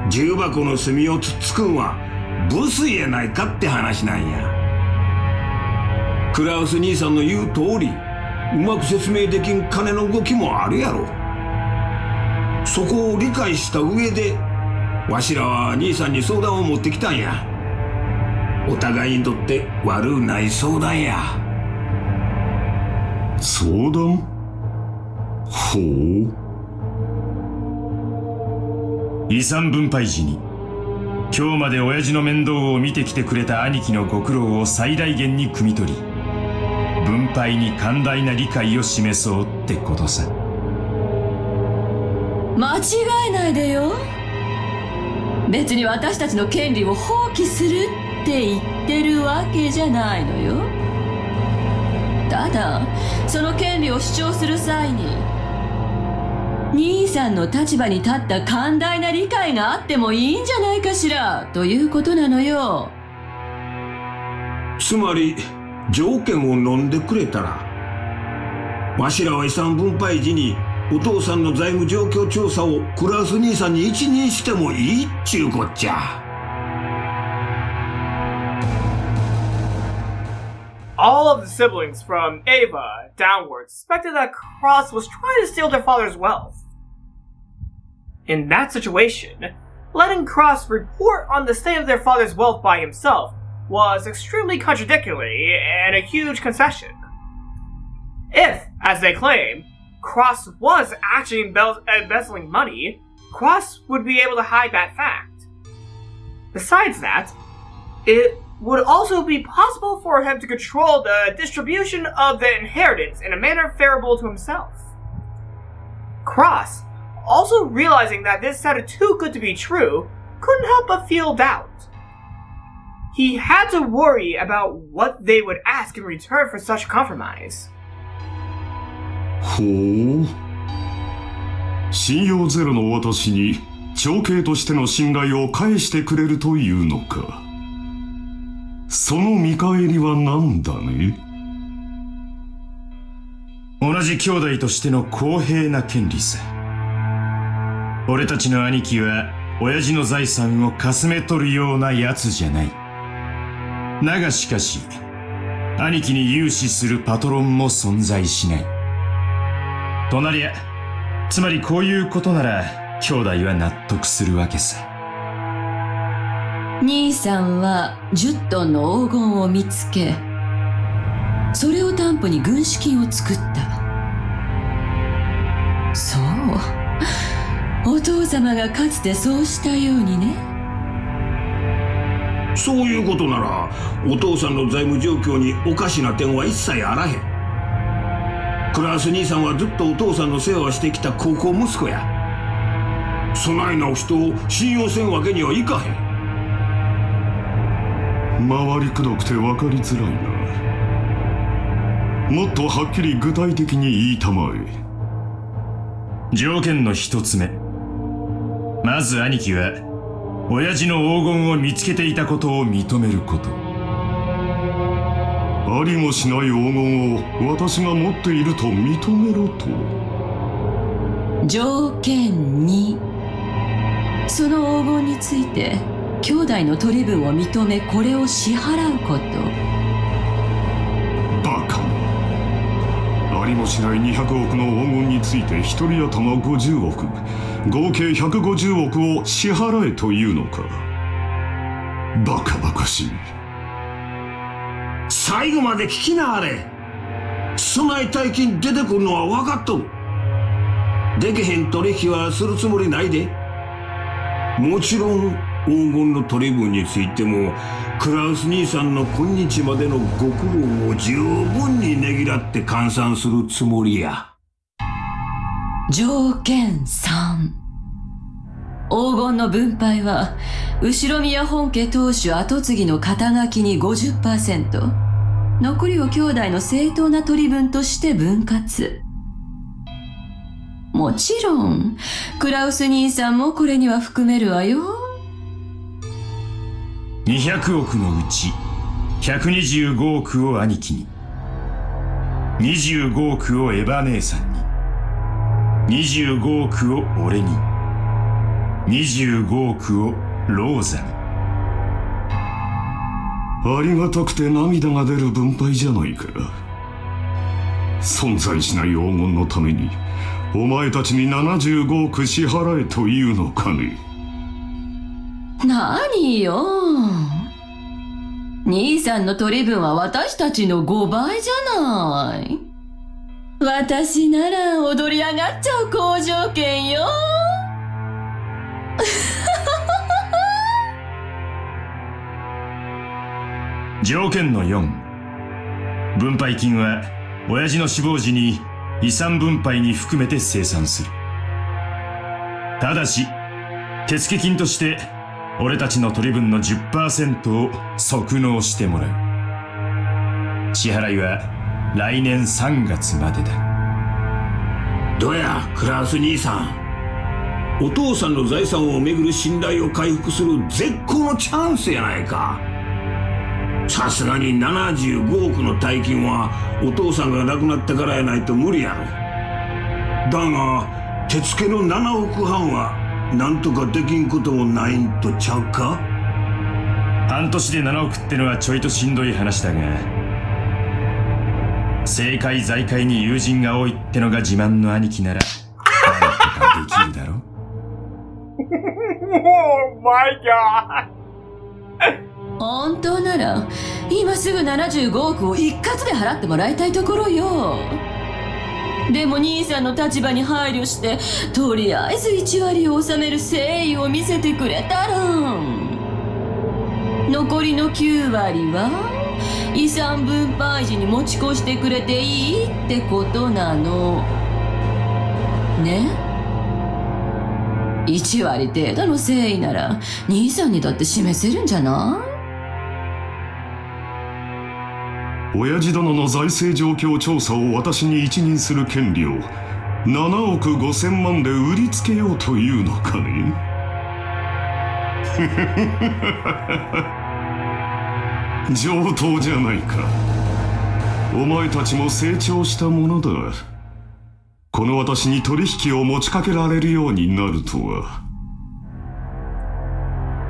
重箱の隅をつっつくんはブスやないかって話なんや。クラウス兄さんの言う通り、うまく説明できん金の動きもあるやろ。そこを理解した上でわしらは兄さんに相談を持ってきたんや。お互いにとって悪うない相談や。相談？ほう。遺産分配時に今日まで親父の面倒を見てきてくれた兄貴のご苦労を最大限に汲み取り、分配に寛大な理解を示そうってことさ。間違えないでよ。別に私たちの権利を放棄するって言ってるわけじゃないのよ。ただその権利を主張する際に兄さんの立場に立った寛大な理解があってもいいんじゃないかしらということなのよ。つまり条件を飲んでくれたら、わしらは遺産分配時にお父さんの財務状況調査をクラウス兄さんに一任してもいいっちゅうこっちゃ。All of the siblings from Ava downward suspected that Krauss was trying to steal their father's wealth. In that situation, letting Krauss report on the state of their father's wealth by himself was extremely contradictory and a huge concession. If, as they claim, Krauss was actually embezzling money, Krauss would be able to hide that fact. Besides that, it would also be possible for him to control the distribution of the inheritance in a manner favorable to himself. Krauss, also realizing that this sounded too good to be true, couldn't help but feel doubt. He had to worry about what they would ask in return for such compromise. ほう。信用ゼロの私に長兄としての信頼を返してくれるというのか。その見返りは何だね。同じ兄弟としての公平な権利さ。俺たちの兄貴は親父の財産をかすめ取るようなやつじゃない。だがしかし兄貴に融資するパトロンも存在しない。となりゃ、つまりこういうことなら兄弟は納得するわけさ。兄さんは10トンの黄金を見つけ、それを担保に軍資金を作った。そう、お父様がかつてそうしたようにね。そういうことならお父さんの財務状況におかしな点は一切あらへん。クラウス兄さんはずっとお父さんの世話をしてきた高校息子や。そないな人を信用せんわけにはいかへん。回りくどくて分かりづらいな。もっとはっきり具体的に言いたまえ。条件の一つ目。まず兄貴は親父の黄金を見つけていたことを認めること。ありもしない黄金を私が持っていると認めろと。条件2、その黄金について兄弟の取り分を認め、これを支払うこと。バカな。ありもしない200億の黄金について一人頭50億、合計150億を支払えというのか。バカバカしい。最後まで聞きなはれ。そない大金出てくるのは分かっとる。できへん取引はするつもりないで。もちろん黄金の取り分についてもクラウス兄さんの今日までのご苦労を十分にねぎらって換算するつもりや。条件3、黄金の分配は後ろ宮本家当主跡継ぎの肩書きに 50%、 残りを兄弟の正当な取り分として分割。もちろん、クラウス兄さんもこれには含めるわよ。200億のうち125億を兄貴に、25億をエヴァ姉さんに、25億を俺に、25億をローザに。ありがたくて涙が出る分配じゃないか。存在しない黄金のためにお前たちに75億支払えというのかね。何よ。兄さんの取り分は私たちの5倍じゃない。私なら踊り上がっちゃう好条件よ。条件の4、分配金は親父の死亡時に遺産分配に含めて清算する。ただし手付金として俺たちの取り分の 10% を即納してもらう。支払いは来年3月までだ。どやクラウス兄さん、お父さんの財産をめぐる信頼を回復する絶好のチャンスやないか。さすがに75億の大金はお父さんが亡くなってからやないと無理やろ。だが手付けの7億半はなんとかできんこともないんとちゃうか。半年で7億ってのはちょいとしんどい話だが、政界財界に友人が多いってのが自慢の兄貴ならなんとかできるだろ。Oh my god! 本当なら今すぐ75億を一括で払ってもらいたいところよ。でも兄さんの立場に配慮してとりあえず1割を納める誠意を見せてくれたら、残りの9割は遺産分配時に持ち越してくれていいってことなのね。1割程度の誠意なら兄さんにだって示せるんじゃない？親父殿の財政状況調査を私に一任する権利を7億5千万で売りつけようというのかね。上等じゃないか。お前たちも成長したものだ。この私に取引を持ちかけられるようになるとは。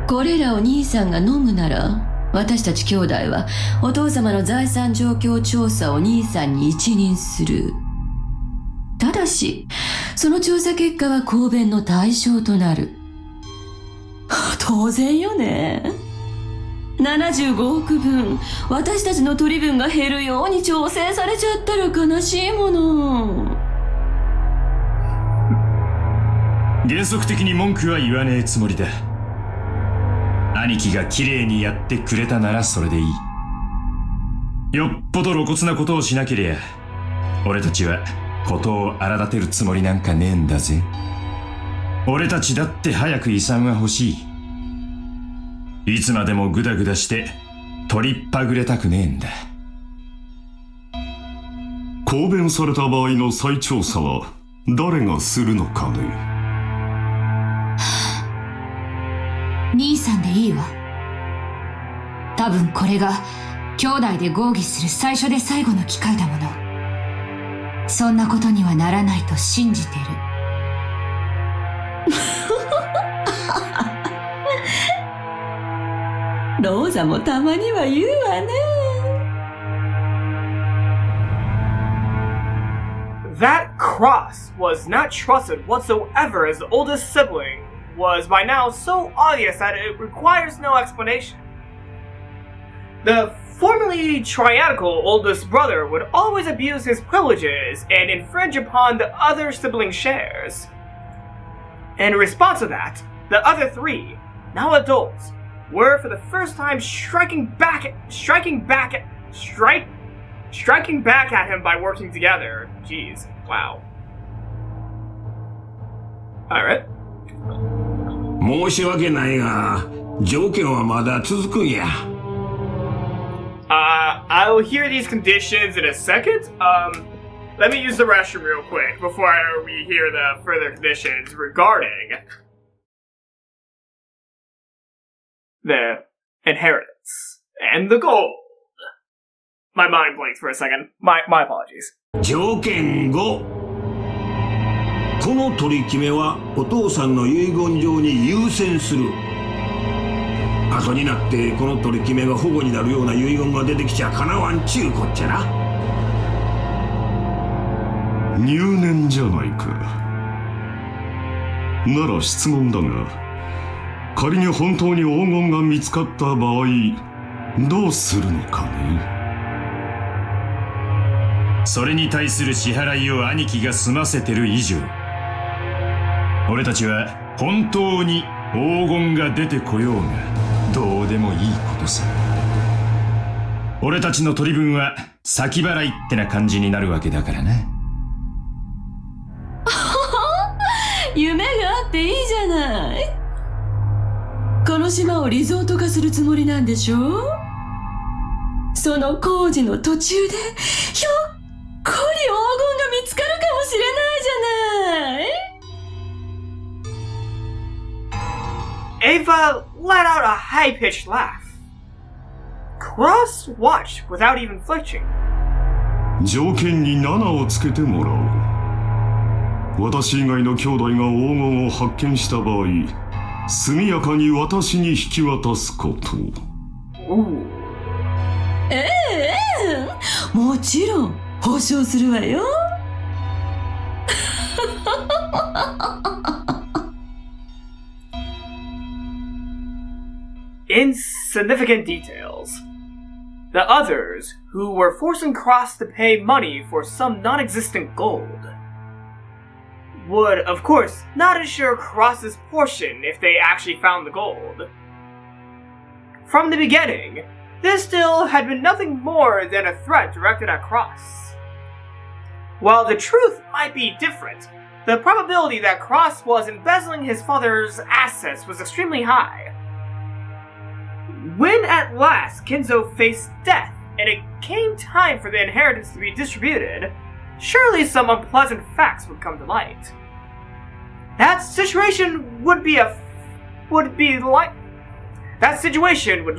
これらを兄さんが飲むなら私たち兄弟はお父様の財産状況調査を兄さんに一任する。ただしその調査結果は公弁の対象となる。当然よね。75億分私たちの取り分が減るように調整されちゃったら悲しいもの。原則的に文句は言わねえつもりだ。兄貴が綺麗にやってくれたならそれでいい。よっぽど露骨なことをしなけりゃ俺たちはことを荒立てるつもりなんかねえんだぜ。俺たちだって早く遺産は欲しい。いつまでもグダグダして取りっぱぐれたくねえんだ。公弁された場合の再調査は誰がするのかね。兄さんでいいわ。多分これが兄弟で合議する最初で最後の機会だもの。そんなことにはならないと信じてる。ローザもたまには言うわね。That Krauss was not trusted whatsoever as the oldest sibling was by now so obvious that it requires no explanation. The formerly tyrannical oldest brother would always abuse his privileges and infringe upon the other siblings' shares. In response to that, the other three, now adults, were for the first time striking back at him by working together. Jeez, wow. Alright. 申し訳ないが、条件はまだ続くんや。I will hear these conditions in a second. let me use the restroom real quick before we hear the further conditions regarding the inheritance and the gold. My mind blinked for a second. My apologies. 条件5。この取り決めはお父さんの遺言上に優先する。後になってこの取り決めが保護になるような遺言が出てきちゃかなわんちゅうこっちゃな。入念じゃないか。なら質問だが、仮に本当に黄金が見つかった場合、どうするのかね。それに対する支払いを兄貴が済ませてる以上、俺たちは本当に黄金が出てこようがどうでもいいことさ。俺たちの取り分は先払いってな感じになるわけだからな。夢があっていいじゃない。この島をリゾート化するつもりなんでしょ。その工事の途中でひょっこり黄金が見つかるかもしれないじゃない。Ava let out a high-pitched laugh. Krauss watched without even flinching. 条件に7をつけてもらおう。私以外の兄弟が黄金を発見した場合、速やかに私に引き渡すこと。もちろん保証するわよ。Insignificant details. The others, who were forcing Krauss to pay money for some non-existent gold, would, of course, not assure Krauss's portion if they actually found the gold. From the beginning, this deal had been nothing more than a threat directed at Krauss. While the truth might be different, the probability that Krauss was embezzling his father's assets was extremely high. When at last Kinzo faced death and it came time for the inheritance to be distributed, surely some unpleasant facts would come to light. That situation would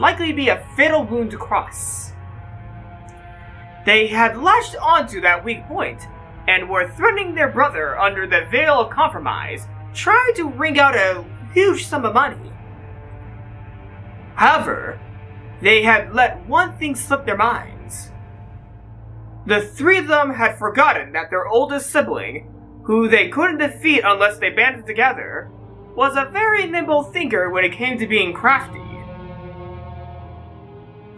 likely be a fatal wound to Krauss. They had latched onto that weak point and were threatening their brother under the veil of compromise, trying to wring out a huge sum of money. However, they had let one thing slip their minds. The three of them had forgotten that their oldest sibling, who they couldn't defeat unless they banded together, was a very nimble thinker when it came to being crafty.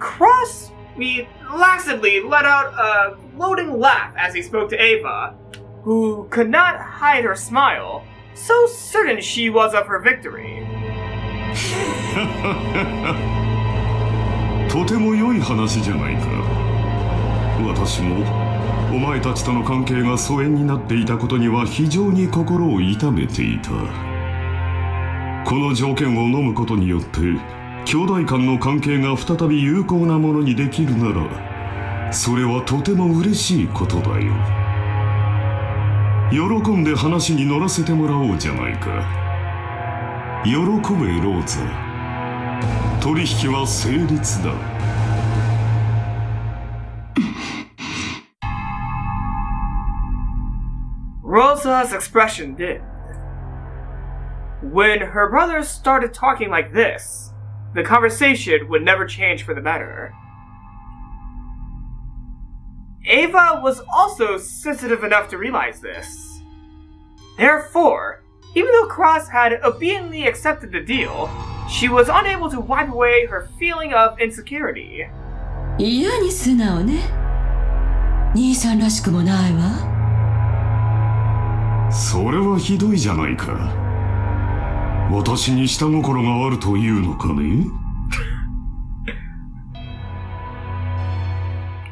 Krauss laxedly let out a gloating laugh as he spoke to Ava, who could not hide her smile, so certain she was of her victory. とても良い話じゃないか。私もお前たちとの関係が疎遠になっていたことには非常に心を痛めていた。この条件を飲むことによって兄弟間の関係が再び有効なものにできるなら、それはとても嬉しいことだよ。喜んで話に乗らせてもらおうじゃないか。喜べローザ。取引は成立だ。Rosa's expression dimmed. When her brothers started talking like this, the conversation would never change for the better. Ava was also sensitive enough to realize this. Therefore, even though Krauss had obediently accepted the deal, she was unable to wipe away her feeling of insecurity. 嫌に素直ね。兄さんらしくもないわ。それはひどいじゃないか。私に下心があるというのかね。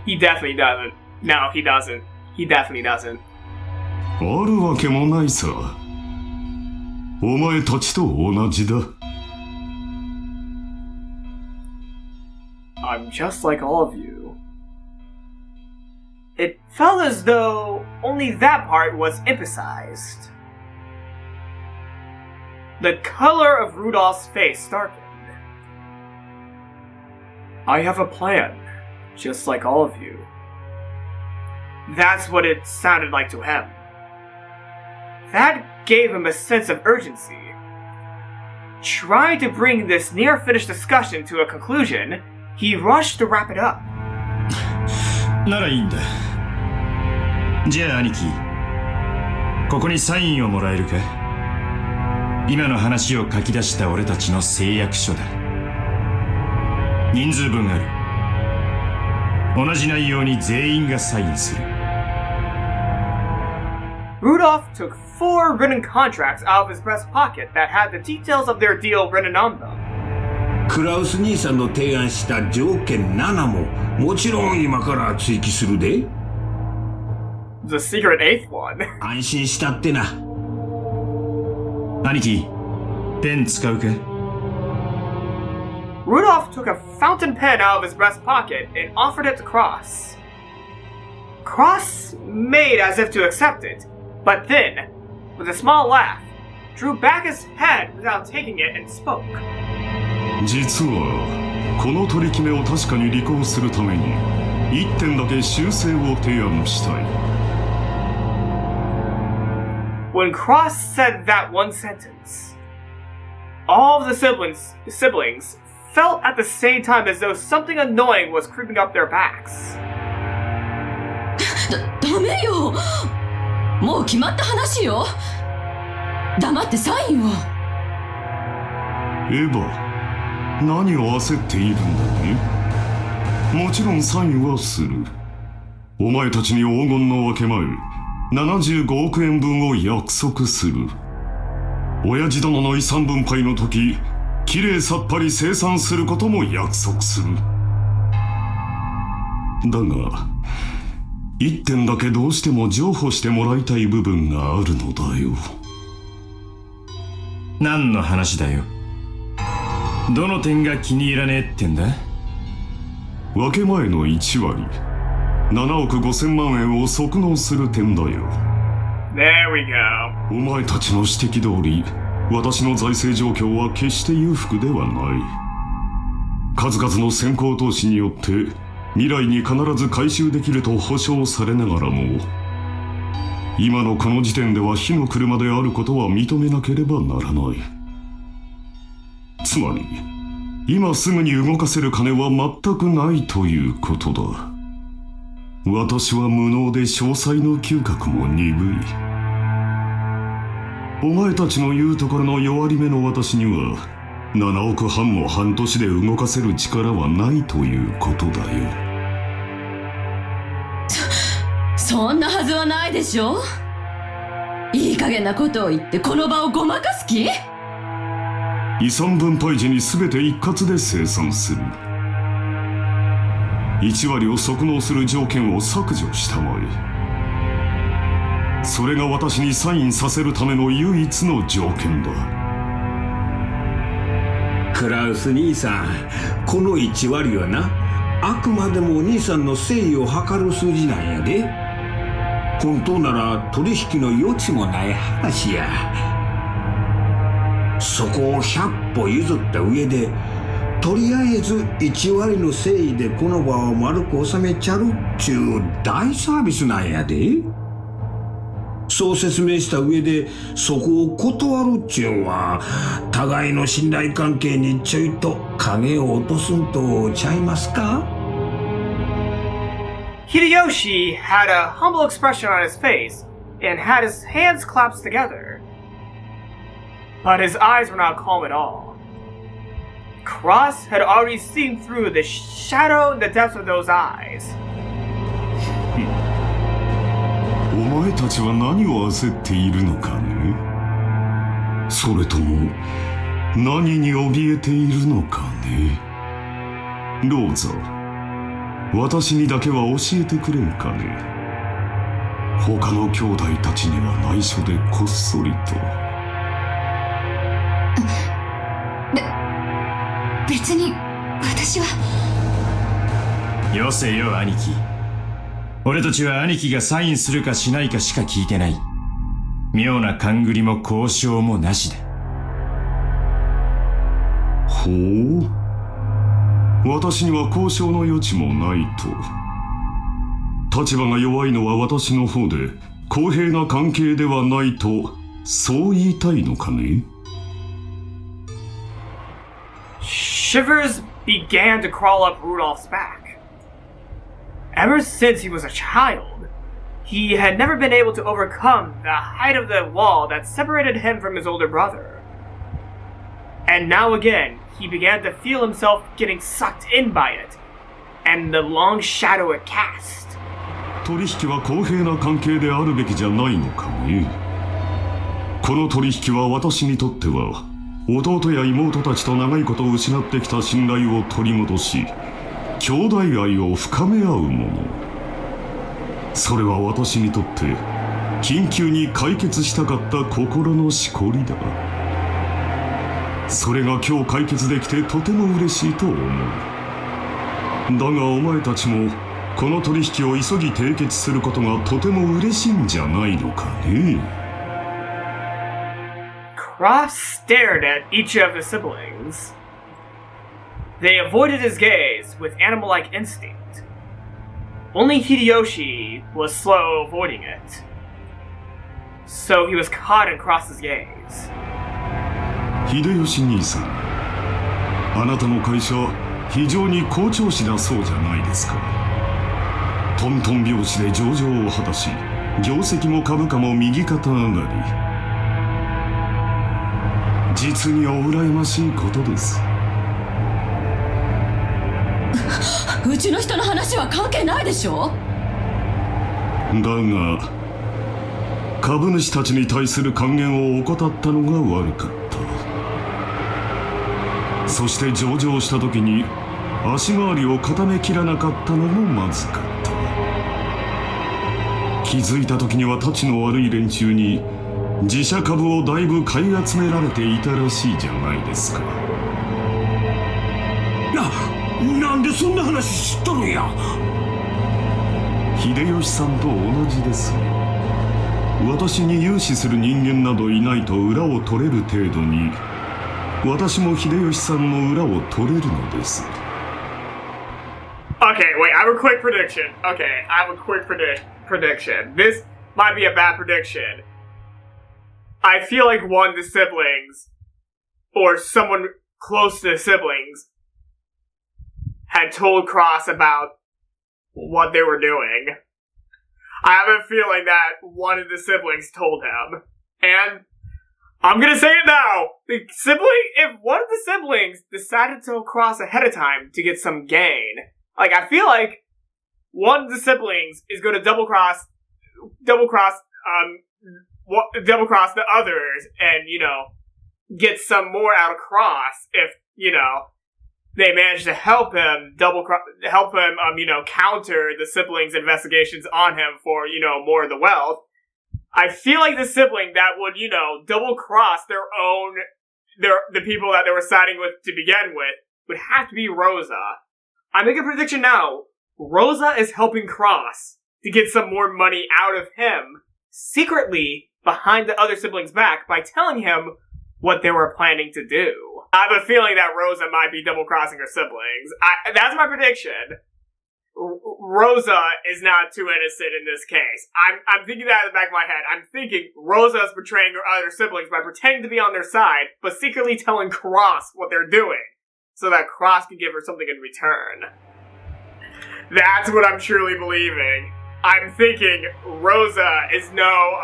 He definitely doesn't. No, he doesn't. He definitely doesn't. あるわけもないさ。お前たちと同じだ。I'm just like all of you. It felt as though only that part was emphasized. The color of Rudolph's face darkened. I have a plan, just like all of you. That's what it sounded like to him. That gave him a sense of urgency. Trying to bring this near-finished discussion to a conclusion, he rushed to wrap it up. ならいいんだ。じゃあ兄貴、ここにサインをもらえるか？今の話を書き出した俺たちの誓約書だ。人数分ある。同じ内容に全員がサインする。Rudolph took 4 written contracts out of his breast pocket that had the details of their deal written on them. クラウス兄さんの提案した条件7ももちろん今から追記するで。The secret 8th one. 安心したってな。兄貴、ペン使うか？ Rudolph took a fountain pen out of his breast pocket and offered it to Krauss. Krauss made as if to accept it, but then, with a small laugh, drew back his head without taking it and spoke. 実はこの取り決めを確かに履行するために1点だけ修正を提案したい。When Krauss said that one sentence, all of the siblings felt at the same time as though something annoying was creeping up their backs. ダメよ。もう決まった話よ。黙ってサインを。エヴァ、何を焦っているんだね。もちろんサインはする。お前たちに黄金の分け前75億円分を約束する。親父殿の遺産分配の時、きれいさっぱり清算することも約束する。だが一点だけどうしても譲歩してもらいたい部分があるのだよ。何の話だよ。どの点が気に入らねえってんだ？分け前の1割7億5千万円を即納する点だよ。 There we go. お前たちの指摘通り私の財政状況は決して裕福ではない。数々の先行投資によって未来に必ず回収できると保証されながらも、今のこの時点では火の車であることは認めなければならない。つまり今すぐに動かせる金は全くないということだ。私は無能で詳細の嗅覚も鈍い。お前たちの言うところの弱り目の私には7億半も半年で動かせる力はないということだよ。そんなはずはないでしょ。いい加減なことを言ってこの場をごまかす気？遺産分配時に全て一括で清算する。1割を即納する条件を削除したまえ。それが私にサインさせるための唯一の条件だ。クラウス兄さん、この1割はな、あくまでもお兄さんの誠意を測る数字なんやで。本当なら取引の余地もない話や。そこを100歩譲った上で、とりあえず1割の誠意でこの場を丸く収めちゃるっちゅう大サービスなんやで。そう説明した上でそこを断るっちゅうんは互いの信頼関係にちょいと影を落とすんとちゃいますか？ Hideyoshi had a humble expression on his face and had his hands clasped together. But his eyes were not calm at all. Krauss had already seen through the shadow in the depths of those eyes. お前たちは何を焦っているのかね。それとも何に怯えているのかね。ローザ、私にだけは教えてくれんかね。他の兄弟たちには内緒でこっそりと。別に私は。よせよ兄貴。俺たちは兄貴がサインするかしないかしか聞いてない。妙な勘繰りも交渉もなしだ。ほう。私には交渉の余地もないと。立場が弱いのは私の方で公平な関係ではないと、そう言いたいのかね。Shivers began to crawl up Rudolph's back. Ever since he was a child, he had never been able to overcome the height of the wall that separated him from his older brother. And now again, he began to feel himself getting sucked in by it, and the long shadow it cast. 取引は公平な関係であるべきじゃないのかね。この取引は私にとっては、弟や妹たちと長いことを失ってきた信頼を取り戻し、兄弟愛を深め合うもの。それは私にとって緊急に解決したかった心のしこりだ。それが今日解決できてとても嬉しいと思う。だがお前たちもこの取引を急ぎ締結することがとても嬉しいんじゃないのかね。Krauss stared at each of his siblings. They avoided his gaze with animal-like instinct. Only Hideyoshi was slow avoiding it. So he was caught in Krauss's gaze. 秀吉兄さん、あなたの会社非常に好調子だそうじゃないですか。トントン拍子で上場を果たし、業績も株価も右肩上がり。実にお羨ましいことです。うちの人の話は関係ないでしょ。だが株主たちに対する還元を怠ったのが悪かった。そして上場した時に足回りを固めきらなかったのもまずかった。気づいた時にはたちの悪い連中に自社株をだいぶ買い集められていたらしいじゃないですか。なんでそんな話知っとるんや。秀吉さんと同じですよ。私に融資する人間などいないと裏を取れる程度に、私も秀吉さんの裏を取れるのです。 Okay, wait, I have a quick prediction. Okay, I have a quick prediction. This might be a bad prediction. I feel like one of the siblings, or someone close to the siblings, had told Krauss about what they were doing. I have a feeling that one of the siblings told him. And I'm gonna say it now! If one of the siblings decided to tell Krauss ahead of time to get some gain, like, I feel like one of the siblings is gonna double cross the others and, you know, get some more out of Krauss if, you know, they manage to help him counter the siblings' investigations on him for, you know, more of the wealth. I feel like the sibling that would, you know, double cross the people that they were siding with to begin with would have to be Rosa. I make a prediction now. Rosa is helping Krauss to get some more money out of him secretly behind the other siblings' back by telling him what they were planning to do. I have a feeling that Rosa might be double-crossing her siblings. That's my prediction. Rosa is not too innocent in this case. I'm thinking that in the back of my head. I'm thinking Rosa is betraying her other siblings by pretending to be on their side, but secretly telling Krauss what they're doing, so that Krauss can give her something in return. That's what I'm truly believing. I'm thinking Rosa is no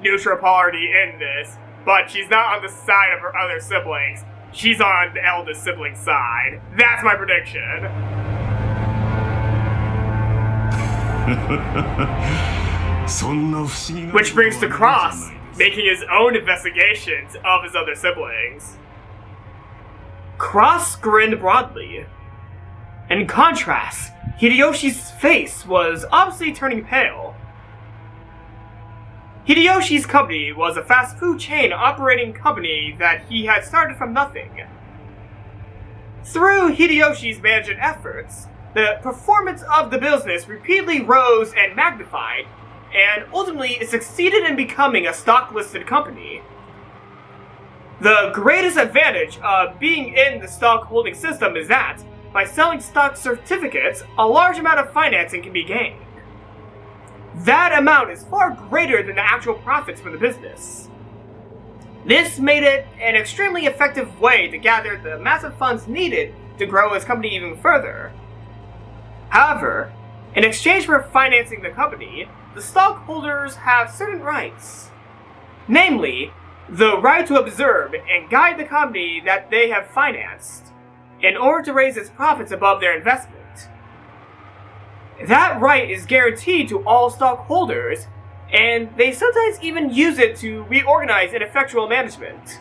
neutral party in this, but she's not on the side of her other siblings. She's on the eldest sibling's side. That's my prediction. Which brings to Krauss making his own investigations of his other siblings. Krauss grinned broadly. In contrast, Hideyoshi's face was obviously turning pale. Hideyoshi's company was a fast food chain operating company that he had started from nothing. Through Hideyoshi's management efforts, the performance of the business repeatedly rose and magnified, and ultimately it succeeded in becoming a stock-listed company. The greatest advantage of being in the stock holding system is that, by selling stock certificates, a large amount of financing can be gained. That amount is far greater than the actual profits from the business. This made it an extremely effective way to gather the massive funds needed to grow his company even further. However, in exchange for financing the company, the stockholders have certain rights. Namely, the right to observe and guide the company that they have financed, in order to raise its profits above their investment. That right is guaranteed to all stockholders, and they sometimes even use it to reorganize ineffectual management.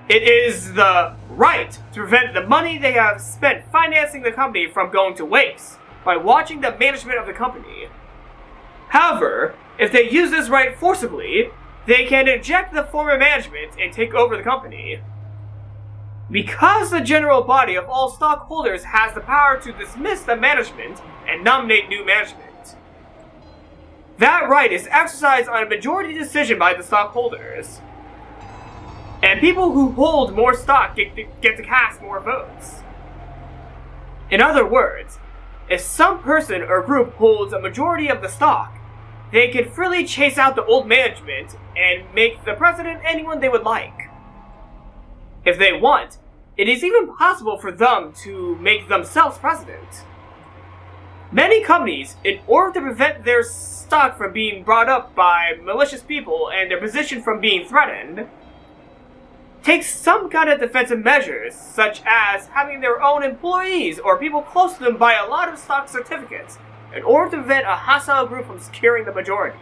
It is the right to prevent the money they have spent financing the company from going to waste by watching the management of the company. However, if they use this right forcibly, they can eject the former management and take over the company. Because the general body of all stockholders has the power to dismiss the management and nominate new management. That right is exercised on a majority decision by the stockholders. And people who hold more stock get to cast more votes. In other words, if some person or group holds a majority of the stock, they can freely chase out the old management and make the president anyone they would like. If they want, it is even possible for them to make themselves president. Many companies, in order to prevent their stock from being brought up by malicious people and their position from being threatened, take some kind of defensive measures, such as having their own employees or people close to them buy a lot of stock certificates in order to prevent a hostile group from securing the majority.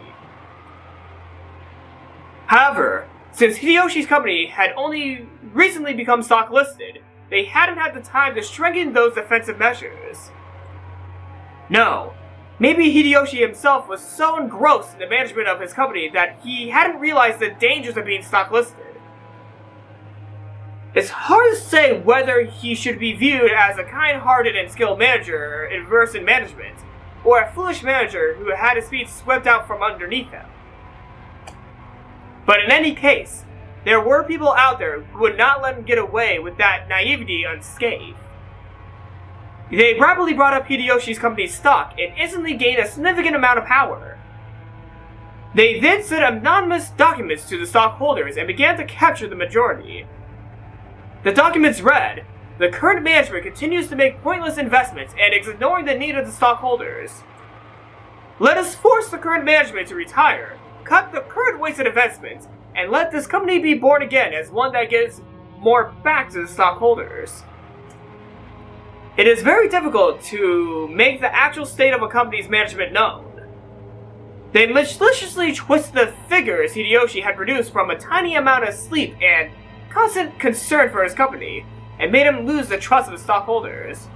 However, since Hideyoshi's company had only recently become stock listed, they hadn't had the time to strengthen those defensive measures. No, maybe Hideyoshi himself was so engrossed in the management of his company that he hadn't realized the dangers of being stock listed. It's hard to say whether he should be viewed as a kind-hearted and skilled manager versed in management, or a foolish manager who had his feet swept out from underneath him. But in any case, there were people out there who would not let him get away with that naivety unscathed. They rapidly brought up Hideyoshi's company's stock and instantly gained a significant amount of power. They then sent anonymous documents to the stockholders and began to capture the majority. The documents read, "The current management continues to make pointless investments and is ignoring the need of the stockholders. Let us force the current management to retire, cut the current wasted investments, and let this company be born again as one that gives more back to the stockholders." It is very difficult to make the actual state of a company's management known. They maliciously twisted the figures Hideyoshi had produced from a tiny amount of sleep and constant concern for his company, and made him lose the trust of the stockholders.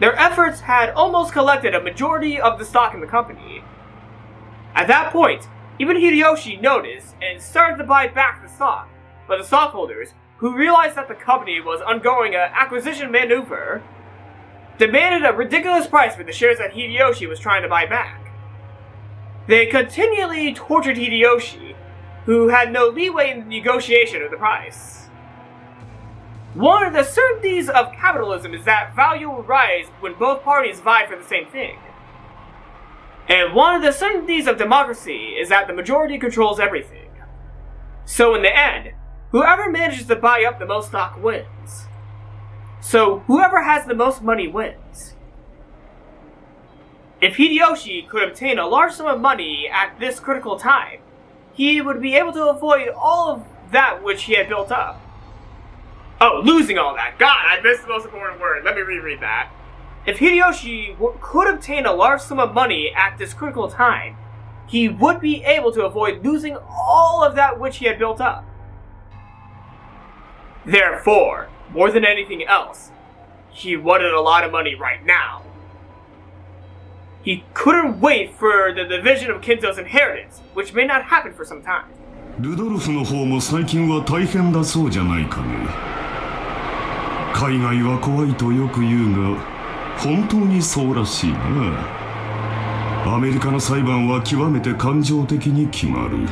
Their efforts had almost collected a majority of the stock in the company. At that point, even Hideyoshi noticed and started to buy back the stock, but the stockholders, who realized that the company was undergoing an acquisition maneuver, demanded a ridiculous price for the shares that Hideyoshi was trying to buy back. They continually tortured Hideyoshi, who had no leeway in the negotiation of the price. One of the certainties of capitalism is that value will rise when both parties vie for the same thing. And one of the certainties of democracy is that the majority controls everything. So in the end, whoever manages to buy up the most stock wins. So whoever has the most money wins. If Hideyoshi could obtain a large sum of money at this critical time, he would be able to avoid all of that which he had built up. Oh, losing all that. God, I missed the most important word. Let me reread that. If Hideyoshi could obtain a large sum of money at this critical time, he would be able to avoid losing all of that which he had built up. Therefore, more than anything else, he wanted a lot of money right now. He couldn't wait for the division of Kinzo's inheritance, which may not happen for some time. ルドルフの方も最近は大変だそうじゃないかね。海外は怖いとよく言うが、本当にそうらしいな。アメリカの裁判は極めて感情的に決まる。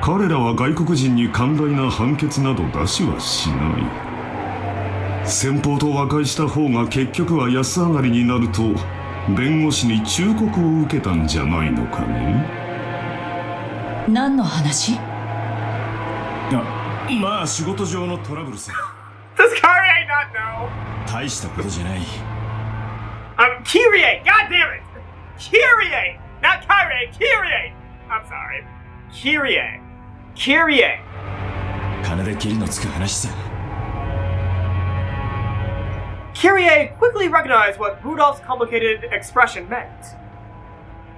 彼らは外国人に寛大な判決など出しはしない。先方と和解した方が結局は安上がりになると弁護士に忠告を受けたんじゃないのかね。何の話？まあ仕事上のトラブルさ。Does Kyrie not know? 大したことじゃない。Kyrie! God damn it! Kyrie! Not Kyrie! Kyrie! I'm sorry. Kyrie. Kyrie. 金で切りのつく話さ。Kyrie quickly recognized what Rudolph's complicated expression meant.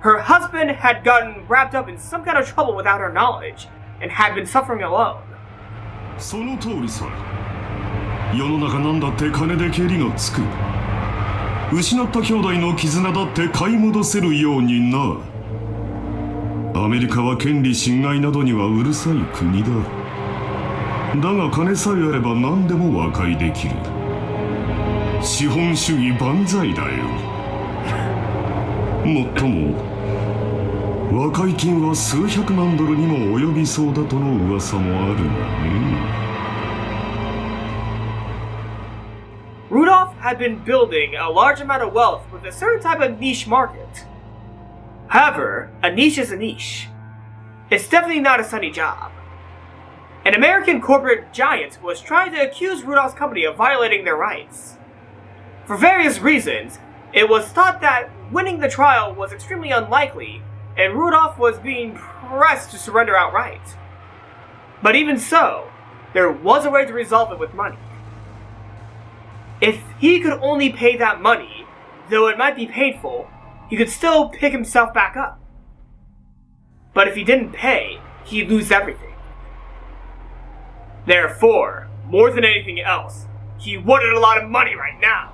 Her husband had gotten wrapped up in some kind of trouble without her knowledge, and had been suffering alone. その通りさ。世の中なんだって金で蹴りがつく。失った兄弟の絆だって買い戻せるようにな。アメリカは権利侵害などにはうるさい国だ。だが金さえあれば何でも和解できる。資本主義万歳だよ。もっとも和解金は数百万ドルにも及びそうだとの噂もあるがね。Rudolf had been building a large amount of wealth with a certain type of niche market. However, a niche is a niche. It's definitely not a sunny job. An American corporate giant was trying to accuse Rudolph's company of violating their rights. For various reasons, it was thought that winning the trial was extremely unlikely, and Rudolf was being pressed to surrender outright. But even so, there was a way to resolve it with money. If he could only pay that money, though it might be painful, he could still pick himself back up. But if he didn't pay, he'd lose everything. Therefore, more than anything else, he wanted a lot of money right now.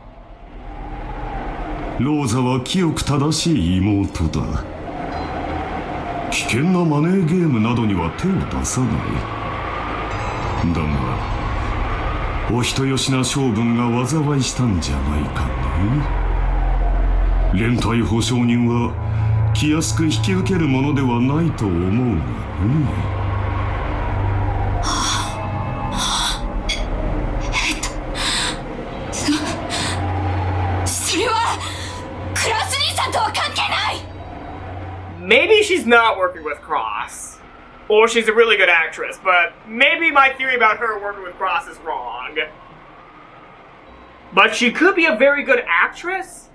ローザは清く正しい妹だ。危険なマネーゲームなどには手を出さない。だがお人よしな性分が災いしたんじゃないかね。連帯保証人は気安く引き受けるものではないと思うがね。それはクラウス兄さんとは関係ない。 Maybe she's not working with Krauss. Or she's a really good actress, but maybe my theory about her working with Krauss is wrong. But she could be a very good actress?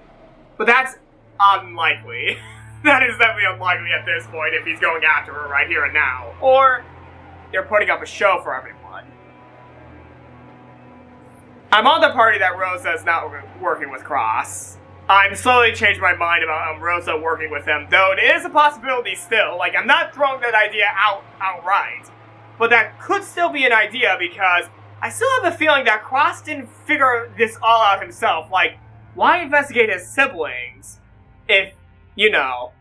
But that's unlikely. That is definitely unlikely at this point if he's going after her right here and now. Or they're putting up a show for everyone. I'm on the party that Rosa is not working with Krauss. I'm slowly changing my mind about Rosa working with him, though it is a possibility still. Like, I'm not throwing that idea outright. But that could still be an idea because I still have a feeling that Krauss didn't figure this all out himself. Like, why investigate his siblings if, you know,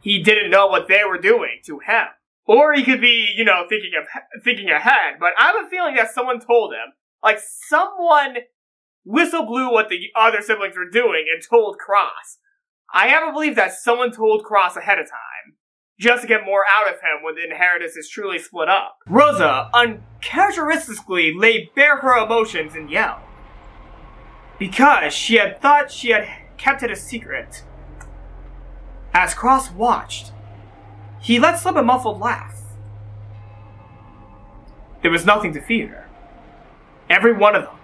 he didn't know what they were doing to him? Or he could be, you know, thinking ahead. But I have a feeling that someone told him. Like, someone whistle blew what the other siblings were doing and told Krauss. I have a belief that someone told Krauss ahead of time, just to get more out of him when the inheritance is truly split up. Rosa uncharacteristically laid bare her emotions and yelled. Because she had thought she had kept it a secret. As Krauss watched, he let slip a muffled laugh. There was nothing to fear. Every one of them,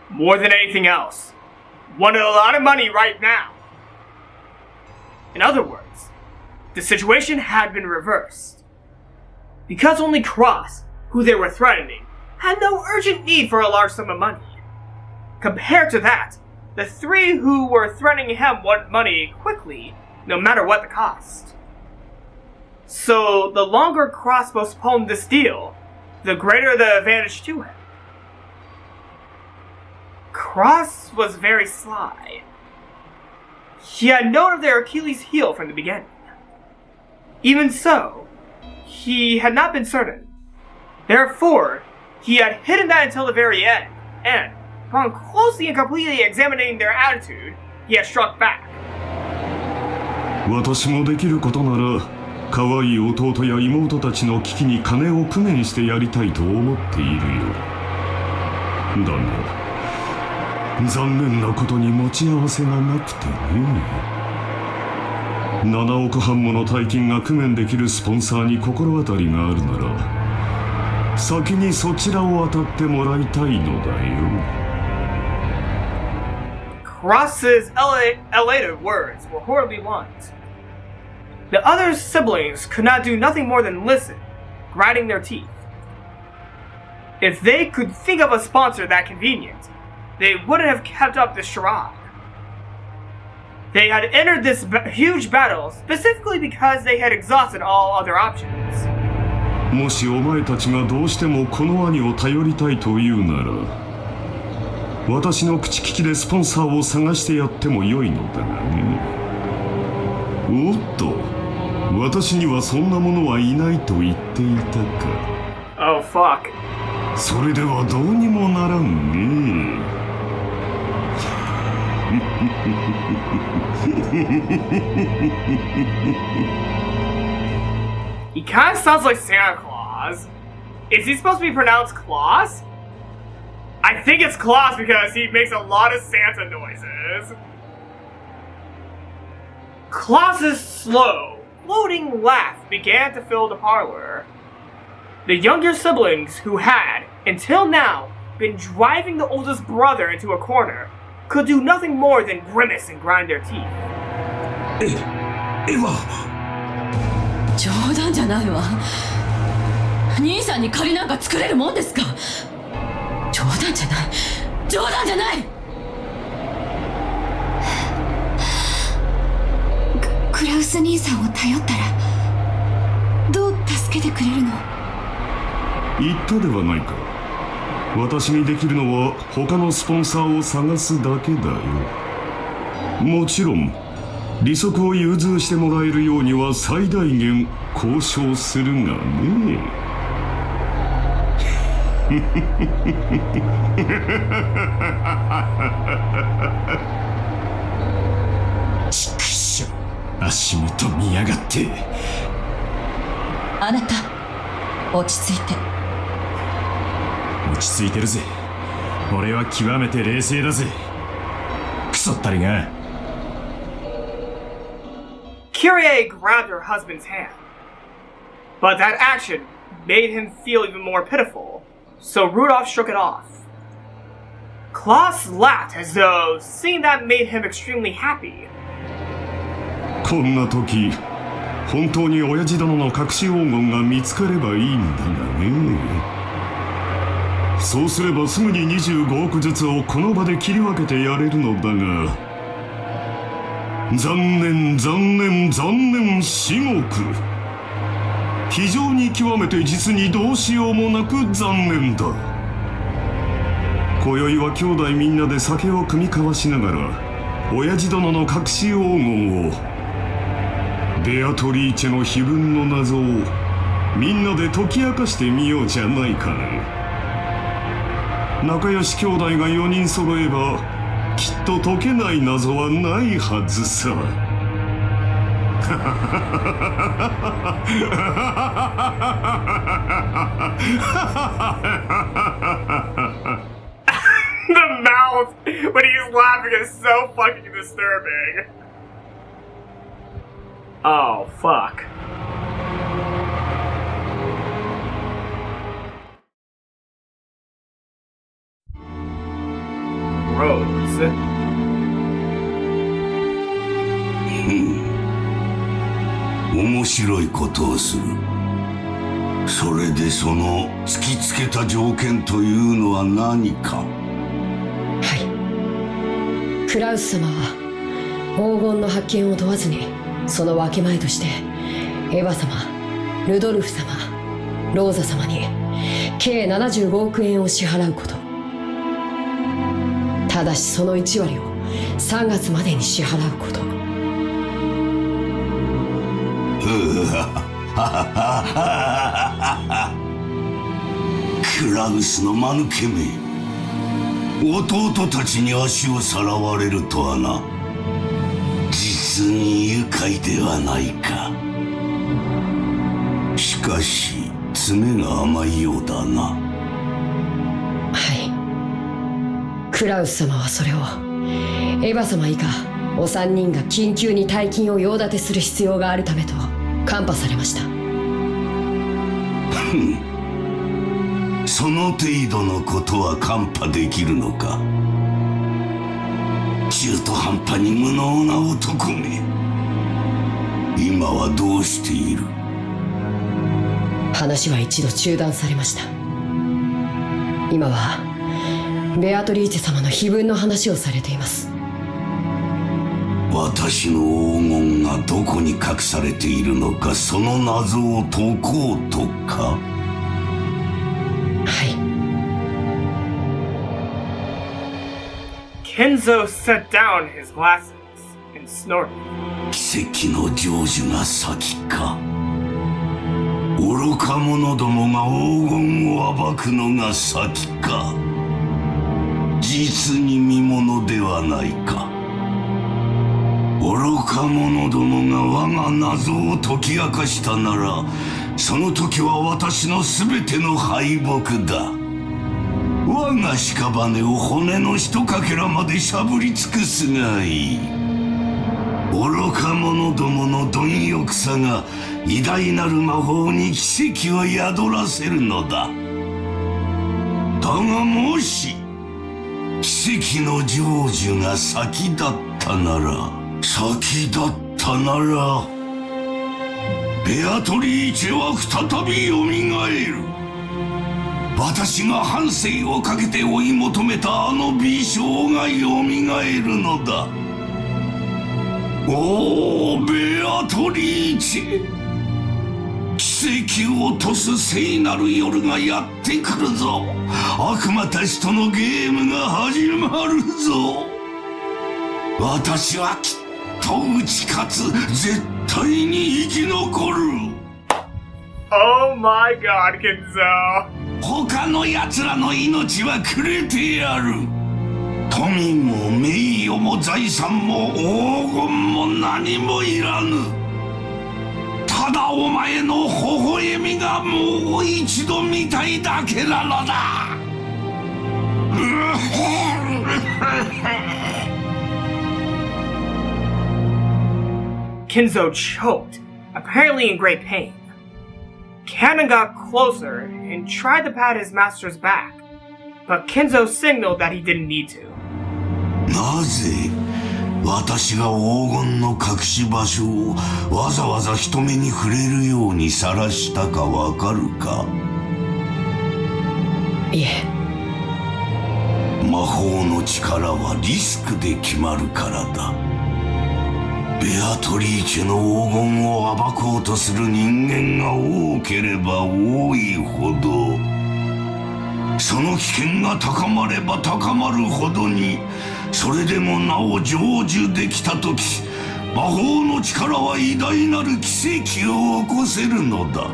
more than anything else, wanted a lot of money right now. In other words, the situation had been reversed. Because only Krauss, who they were threatening, had no urgent need for a large sum of money. Compared to that, the three who were threatening him wanted money quickly, no matter what the cost. So the longer Krauss postponed this deal, the greater the advantage to him. Krauss was very sly. He had known of their Achilles' heel from the beginning. Even so, he had not been certain. Therefore, he had hidden that until the very end, and, upon closely and completely examining their attitude, he has struck back. 私もできることなら可愛い弟や妹たちの危機に金を工面してやりたいと思っているよ。だが残念なことに持ち合わせがなくてね。7億半もの大金が工面できるスポンサーに心当たりがあるなら先にそちらを当たってもらいたいのだよ。Krauss's elated words were horribly blunt. The other siblings could not do nothing more than listen, grinding their teeth. If they could think of a sponsor that convenient, they wouldn't have kept up this charade. They had entered this huge battle specifically because they had exhausted all other options. もしお前たちがどうしてもこの兄を頼りたいというなら私の口利きでスポンサーを探してやってもよいのだがね。おっと、私にはそんなものはいないと言っていたか。Oh fuck. それではどうにもならんね。He kind of sounds like Santa Claus. Is he supposed to be pronounced Claus? I think it's Claus because he makes a lot of Santa noises. Klaus's slow, floating laugh began to fill the parlor. The younger siblings who had, until now, been driving the oldest brother into a corner, could do nothing more than grimace and grind their teeth. 冗談じゃないわ。兄さんに借りなんか作れるもんですか。冗談じゃない。冗談じゃない。クラウス兄さんを頼ったらどう助けてくれるの？言ったではないか。私にできるのは他のスポンサーを探すだけだよ。もちろん利息を融通してもらえるようには最大限交渉するがね。ちくしょう、足元見やがって。あなた、落ち着いて。落ち着いてるぜ。俺は極めて冷静だぜ。クソったりが。Kyrie grabbed her husband's hand, but that action made him feel even more pitiful, so Rudolf shook it off. Krauss laughed as though seeing that made him extremely happy. こんな時、本当に親父殿の隠し黄金が見つかればいいんだがね。そうすればすぐに25億ずつをこの場で切り分けてやれるのだが、残念残念残念4億。非常に極めて実にどうしようもなく残念だ。今宵は兄弟みんなで酒を酌み交わしながら親父殿の隠し黄金を、ベアトリーチェの碑文の謎をみんなで解き明かしてみようじゃないかね。仲良し兄弟が4人揃えばきっと解けない謎はないはずさ。The mouth when he's laughing is so fucking disturbing. Oh, fuck. Rose. 面白いことをする。それでその突きつけた条件というのは何か。はい。クラウス様は黄金の発見を問わずにその分け前としてエヴァ様、ルドルフ様、ローザ様に計75億円を支払うこと。ただしその1割を3月までに支払うこと。クラウスの間抜けめ。弟たちに足をさらわれるとはな。実に愉快ではないか。しかし詰めが甘いようだな。はい。クラウス様はそれをエヴァ様以下お三人が緊急に大金を用立てする必要があるためと看破されました。その程度のことは看破できるのか。中途半端に無能な男め。今はどうしている？話は一度中断されました。今はベアトリーチェ様の碑文の話をされています。私の黄金がどこに隠されているのか、その謎を解こうとか。はい。Kinzo set down his glasses and snorted. 奇跡の成就が先か。愚か者どもが黄金を暴くのが先か。実に見ものではないか。愚か者どもが我が謎を解き明かしたなら、その時は私の全ての敗北だ。我が屍を骨の一かけらまでしゃぶり尽くすがいい。愚か者どもの貪欲さが偉大なる魔法に奇跡を宿らせるのだ。だがもし奇跡の成就が先だったなら、ベアトリーチェは再びよみがえる。私が半生をかけて追い求めたあの美少がよみがえるのだ。おお、ベアトリーチェ、奇跡を落とす聖なる夜がやってくるぞ。悪魔たちとのゲームが始まるぞ。私はきっと打ち勝つ。絶対に生き残る。 Oh my god, Kinzo. 他の奴らの命はくれてやる。富も名誉も財産も黄金も何もいらぬ。ただお前の微笑みがもう一度見たいだけなのだ。Kinzo choked, apparently in great pain. Cannon got closer and tried to pat his master's back, but Kinzo signaled that he didn't need to. なぜ私が黄金の隠し場所をわざわざ人目に触れるように晒したかわかるか？いえ。魔法の力はリスクで決まるからだ。ベアトリーチェの黄金を暴こうとする人間が多ければ多いほど、その危険が高まれば高まるほどに、それでもなお成就できたとき、魔法の力は偉大なる奇跡を起こせるのだ。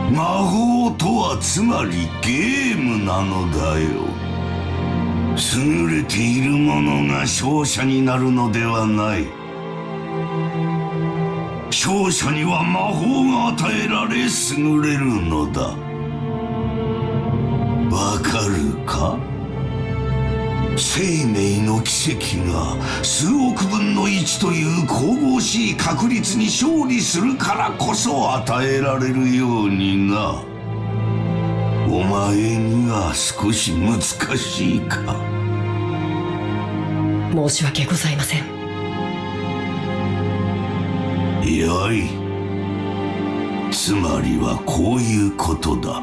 魔法とはつまりゲームなのだよ。優れている者が勝者になるのではない。勝者には魔法が与えられ優れるのだ。わかるか？生命の奇跡が数億分の1という神々しい確率に勝利するからこそ与えられるようにな。お前には少し難しいか？申し訳ございません。よい。つまりはこういうことだ。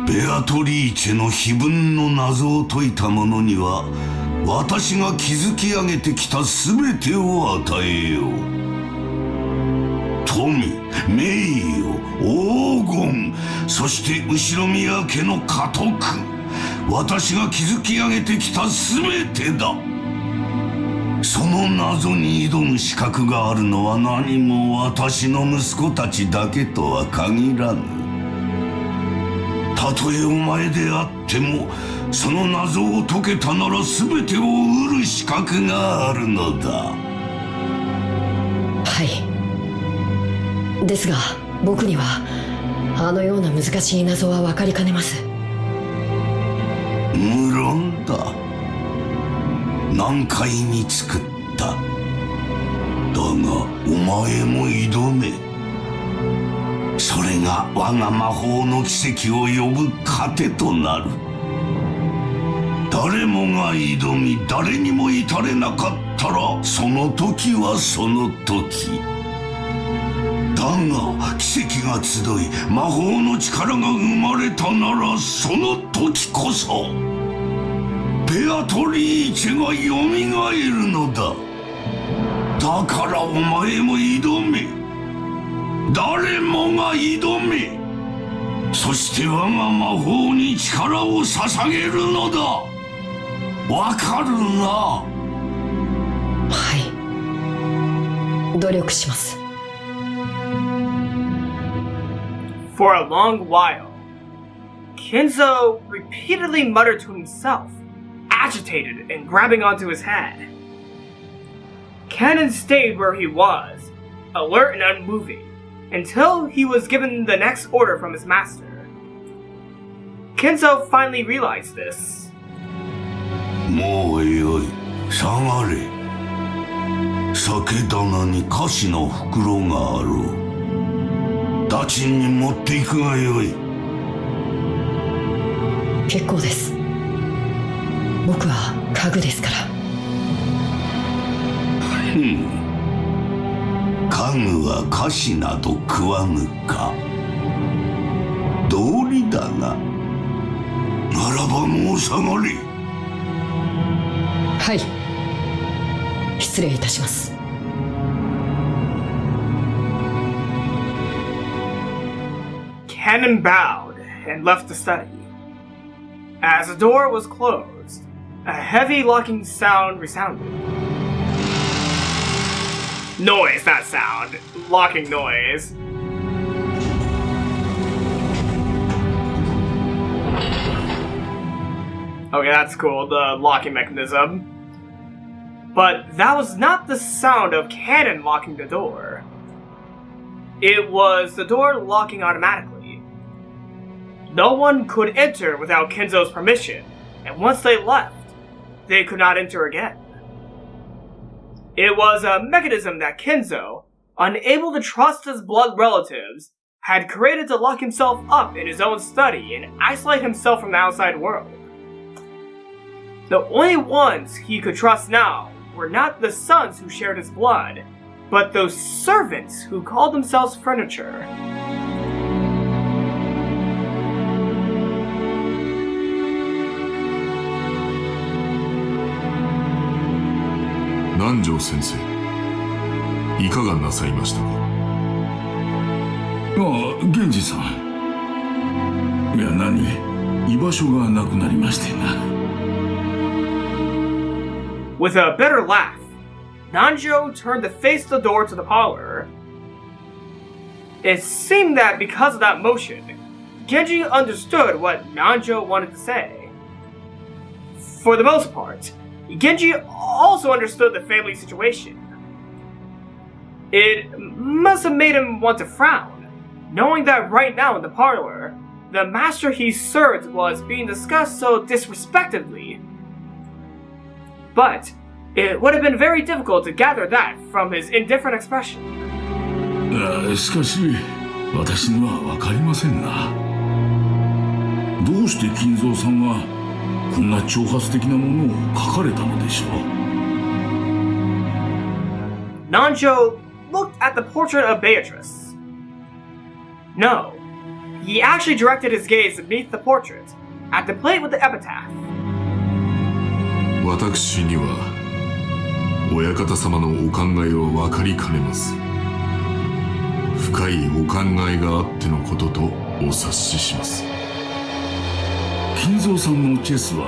ベアトリーチェの碑文の謎を解いた者には、私が築き上げてきた全てを与えよう。富、名誉、黄金、そして後宮家の家督。私が築き上げてきた全てだ。その謎に挑む資格があるのは何も私の息子たちだけとは限らぬ。たとえお前であってもその謎を解けたなら全てを得る資格があるのだ。はい。ですが僕にはあのような難しい謎は分かりかねます。無論だ。難解に作った。だがお前も挑め。それが我が魔法の奇跡を呼ぶ糧となる。誰もが挑み誰にも至れなかったらその時はその時だが、奇跡が集い魔法の力が生まれたならその時こそベアトリーチェがよみがえるのだ。だからお前も挑め。誰もが挑め。そして我が魔法に力を捧げるのだ。わかるな。はい。努力します。For a long while, Kinzo repeatedly muttered to himself, agitated and grabbing onto his head. Cannon stayed where he was, alert and unmoving, until he was given the next order from his master. Kinzo finally realized this. もうよい、下がれ。酒棚に菓子の袋があろう。ダチンに持っていくがよい。結構です。僕は家具ですから。家具は菓子など食わぬか。道理だが。ならばもう下がれ。はい。失礼いたします。Cannon bowed and left the study. As the door was closed, a heavy locking sound resounded. Noise, not sound. Locking noise. Okay, that's cool, the locking mechanism. But that was not the sound of Cannon locking the door. It was the door locking automatically. No one could enter without Kinzo's permission, and once they left, they could not enter again. It was a mechanism that Kinzo, unable to trust his blood relatives, had created to lock himself up in his own study and isolate himself from the outside world. The only ones he could trust now were not the sons who shared his blood, but those servants who called themselves furniture. 南條先生、いかがなさいましたか。源氏さん。いや、居場所がなくなりましてな。With a bitter laugh, Nanjo turned to face the door to the parlor. It seemed that because of that motion, Genji understood what Nanjo wanted to say. For the most part, Genji also understood the family situation. It must have made him want to frown, knowing that right now in the parlor, the master he served was being discussed so disrespectfully. But it would have been very difficult to gather that from his indifferent expression. しかし、私には分かりませんな。どうして金蔵さんはこんな挑発的なものを書かれたのでしょう。Nanjo looked at the portrait of Beatrice. No, he actually directed his gaze beneath the portrait, at the plate with the epitaph. 私には親方様のお考えは分かりかねます。深いお考えがあってのこととお察しします。金蔵さんのチェスは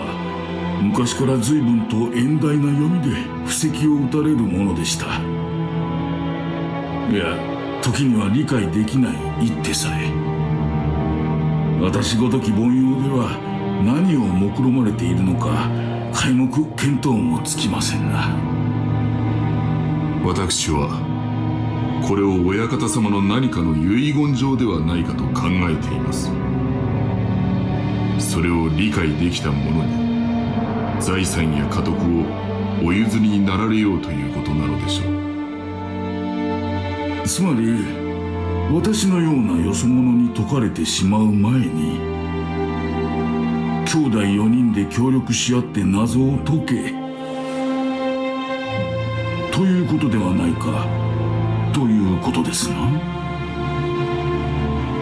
昔から随分と遠大な読みで布石を打たれるものでした。いや、時には理解できない一手さえ。私ごとき凡庸では何を目論まれているのか皆目見当もつきませんな。私はこれを親方様の何かの遺言状ではないかと考えています。それを理解できた者に財産や家督をお譲りになられようということなのでしょう。つまり私のようなよそ者に解かれてしまう前に兄弟4人で協力し合って謎を解けということではないかということですな。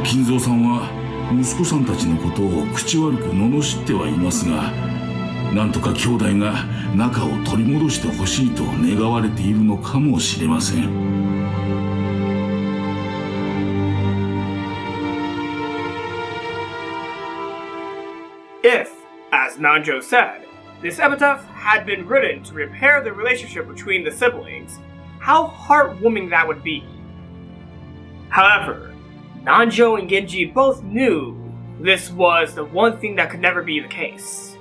金蔵さんは息子さんたちのことを口悪く罵ってはいますが、なんとか兄弟が仲を取り戻してほしいと願われているのかもしれません。If, as Nanjo said, this epitaph had been written to repair the relationship between the siblings, how heartwarming that would be. However, Nanjo and Genji both knew this was the one thing that could never be the case.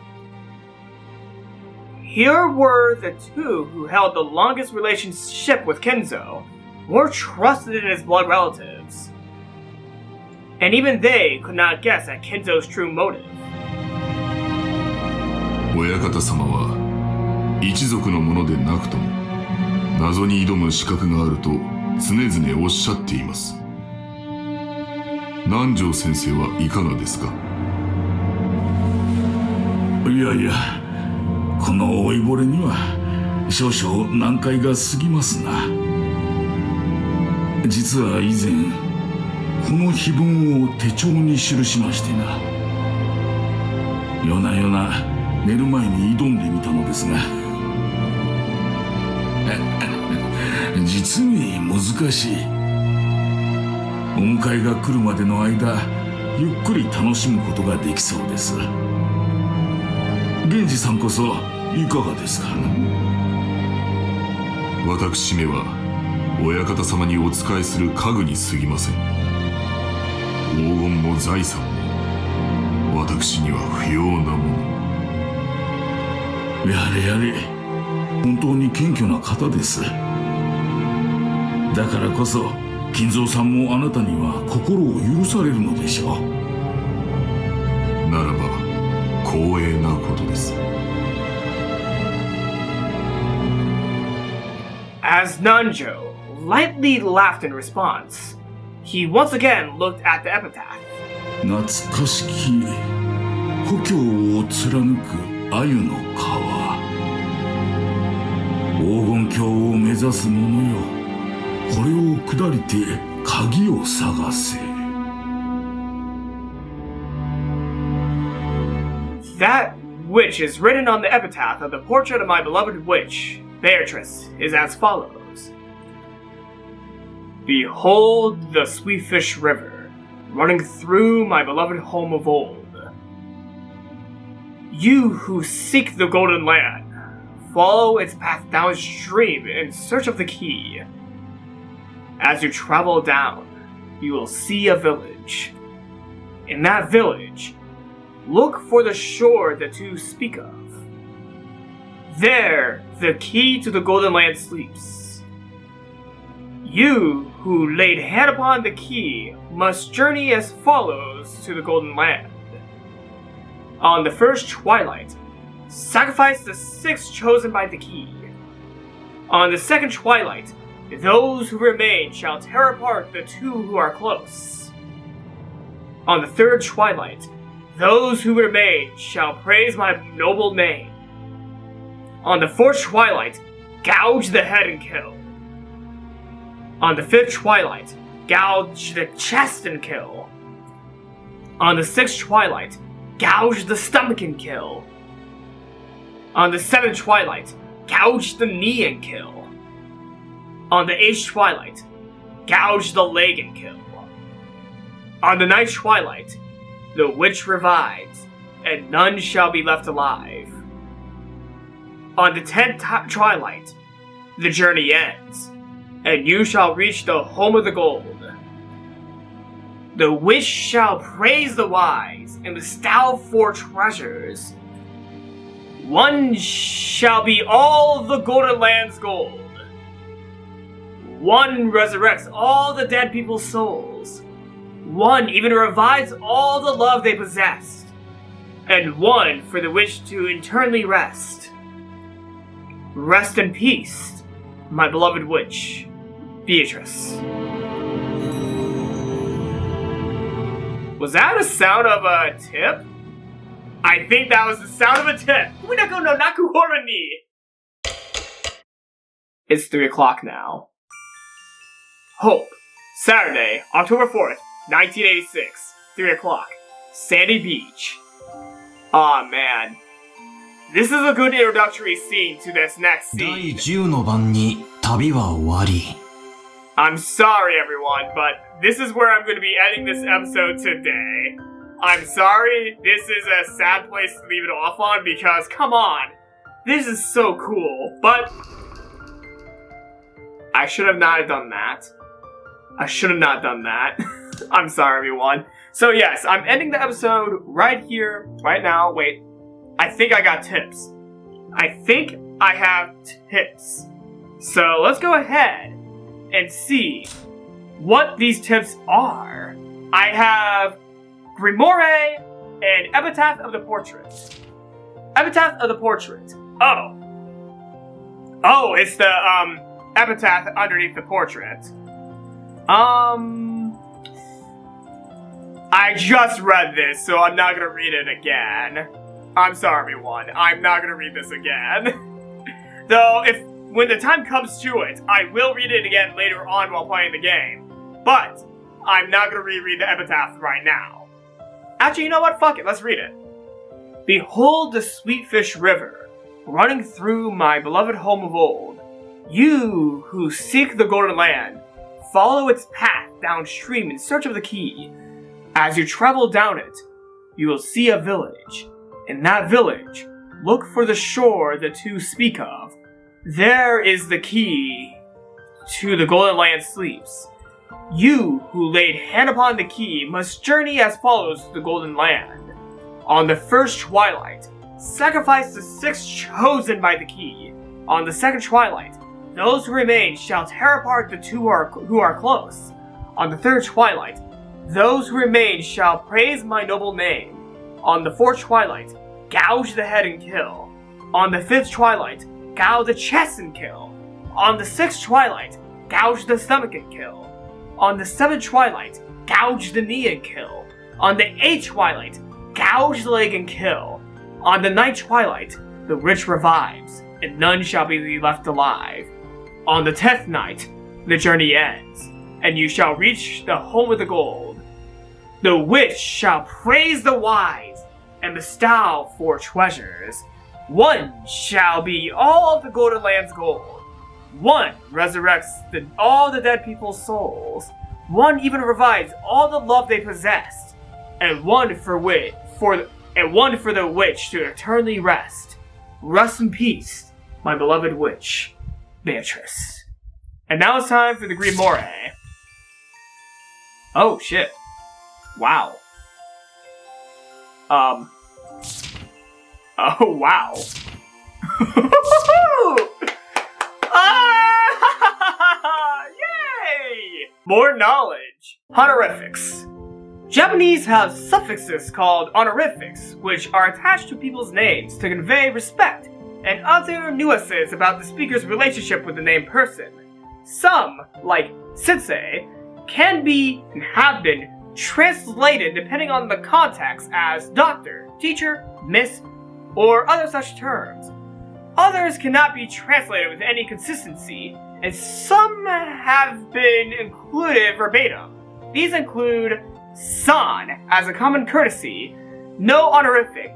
Here were the two who held the longest relationship with Kinzo, more trusted in his blood relatives. And even they could not guess at Kinzo's true motive. 親方様は一族のものでなくとも謎に挑む資格があると常々おっしゃっています。南條先生はいかがですか？いやいや、この老いぼれには少々難解が過ぎますな。実は以前この碑文を手帳に記しましてな、夜な夜な寝る前に挑んでみたのですが実に難しい。お迎えが来るまでの間ゆっくり楽しむことができそうです。源氏さんこそいかがですか？私めは親方様にお仕えする家具に過ぎません。黄金も財産も私には不要なもの。やれやれ、本当に謙虚な方です。だからこそ金蔵さんもあなたには心を許されるのでしょう。ならば光栄なことです。As Nanjo lightly laughed in response, he once again looked at the epitaph. 懐かしき故郷を貫く鮎の川、黄金鏡を目指す者よ、これを下りて鍵を探せ。 That which is written on the epitaph of the portrait of my beloved witch, Beatrice, is as follows. Behold the Sweetfish River, running through my beloved home of old. You who seek the Golden Land, follow its path downstream in search of the key. As you travel down, you will see a village. In that village, look for the shore the two speak of. There, the key to the Golden Land sleeps. You who laid hand upon the key must journey as follows to the Golden Land. On the first twilight, sacrifice the 6 chosen by the key. On the second twilight, those who remain shall tear apart the 2 who are close. On the third twilight, those who remain shall praise my noble name. On the fourth twilight, gouge the head and kill. On the fifth twilight, gouge the chest and kill. On the sixth twilight, gouge the stomach and kill. On the seventh twilight, gouge the knee and kill. On the eighth twilight, gouge the leg and kill. On the ninth twilight, the witch revives, and none shall be left alive. On the 10th twilight, the journey ends, and you shall reach the home of the gold. The wish shall praise the wise and bestow for treasures. One shall be all the golden land's gold. One resurrects all the dead people's souls. One even revives all the love they possessed. And one for the wish to eternally rest. Rest in peace, my beloved witch, Beatrice. Was that a sound of a tip? I think that was the sound of a tip. Umineko no Nakuhora ni. It's 3 o'clock now. Hope, Saturday, October 4th, 1986, 3 o'clock, Sandy Beach. Aw, man. This is a good introductory scene to this next scene. 第10の晩に旅は終わり。 I'm sorry, everyone, but this is where I'm going to be ending this episode today. I'm sorry, this is a sad place to leave it off on because, come on, this is so cool, but I should have not done that. I should have not done that. I'm sorry, everyone. So yes, I'm ending the episode right here, right now. Wait, I think I got tips. I think I have tips. So let's go ahead and see what these tips are. I have Grimoire and Epitaph of the Portrait. Epitaph of the Portrait. Oh, it's the epitaph underneath the portrait. I just read this, so I'm not gonna read it again. I'm sorry, everyone. I'm not gonna read this again. Though, when the time comes to it, I will read it again later on while playing the game. But I'm not gonna reread the epitaph right now. Actually, you know what? Fuck it. Let's read it. Behold the Sweetfish River, running through my beloved home of old. You who seek the Golden Land, follow its path downstream in search of the key. As you travel down it, you will see a village. In that village, look for the shore the two speak of. There is the key to the Golden Land sleeps. You who laid hand upon the key must journey as follows to the Golden Land. On the first twilight, sacrifice the 6 chosen by the key. On the second twilight, those who remain shall tear apart the 2 who are close. On the third twilight, those who remain shall praise my noble name. On the fourth twilight, gouge the head and kill. On the fifth twilight, gouge the chest and kill. On the sixth twilight, gouge the stomach and kill. On the seventh twilight, gouge the knee and kill. On the eighth twilight, gouge the leg and kill. On the ninth twilight, the witch revives, and none shall be left alive. On the 10th night, the journey ends, and you shall reach the home of the gold. The witch shall praise the wise, and bestow for treasures. One shall be all the Golden Land's gold. One resurrects all the dead people's souls. One even revives all the love they possessed, and one for the witch to eternally rest. Rest in peace, my beloved witch, Beatrice. And now it's time for the Grimoire. Oh shit! Wow. Oh wow. Yay! More knowledge. Honorifics. Japanese have suffixes called honorifics, which are attached to people's names to convey respect and other nuances about the speaker's relationship with the named person. Some, like sensei, can be and have been translated depending on the context as doctor, teacher, miss, or other such terms. Others cannot be translated with any consistency, and some have been included verbatim. These include san as a common courtesy, no honorific,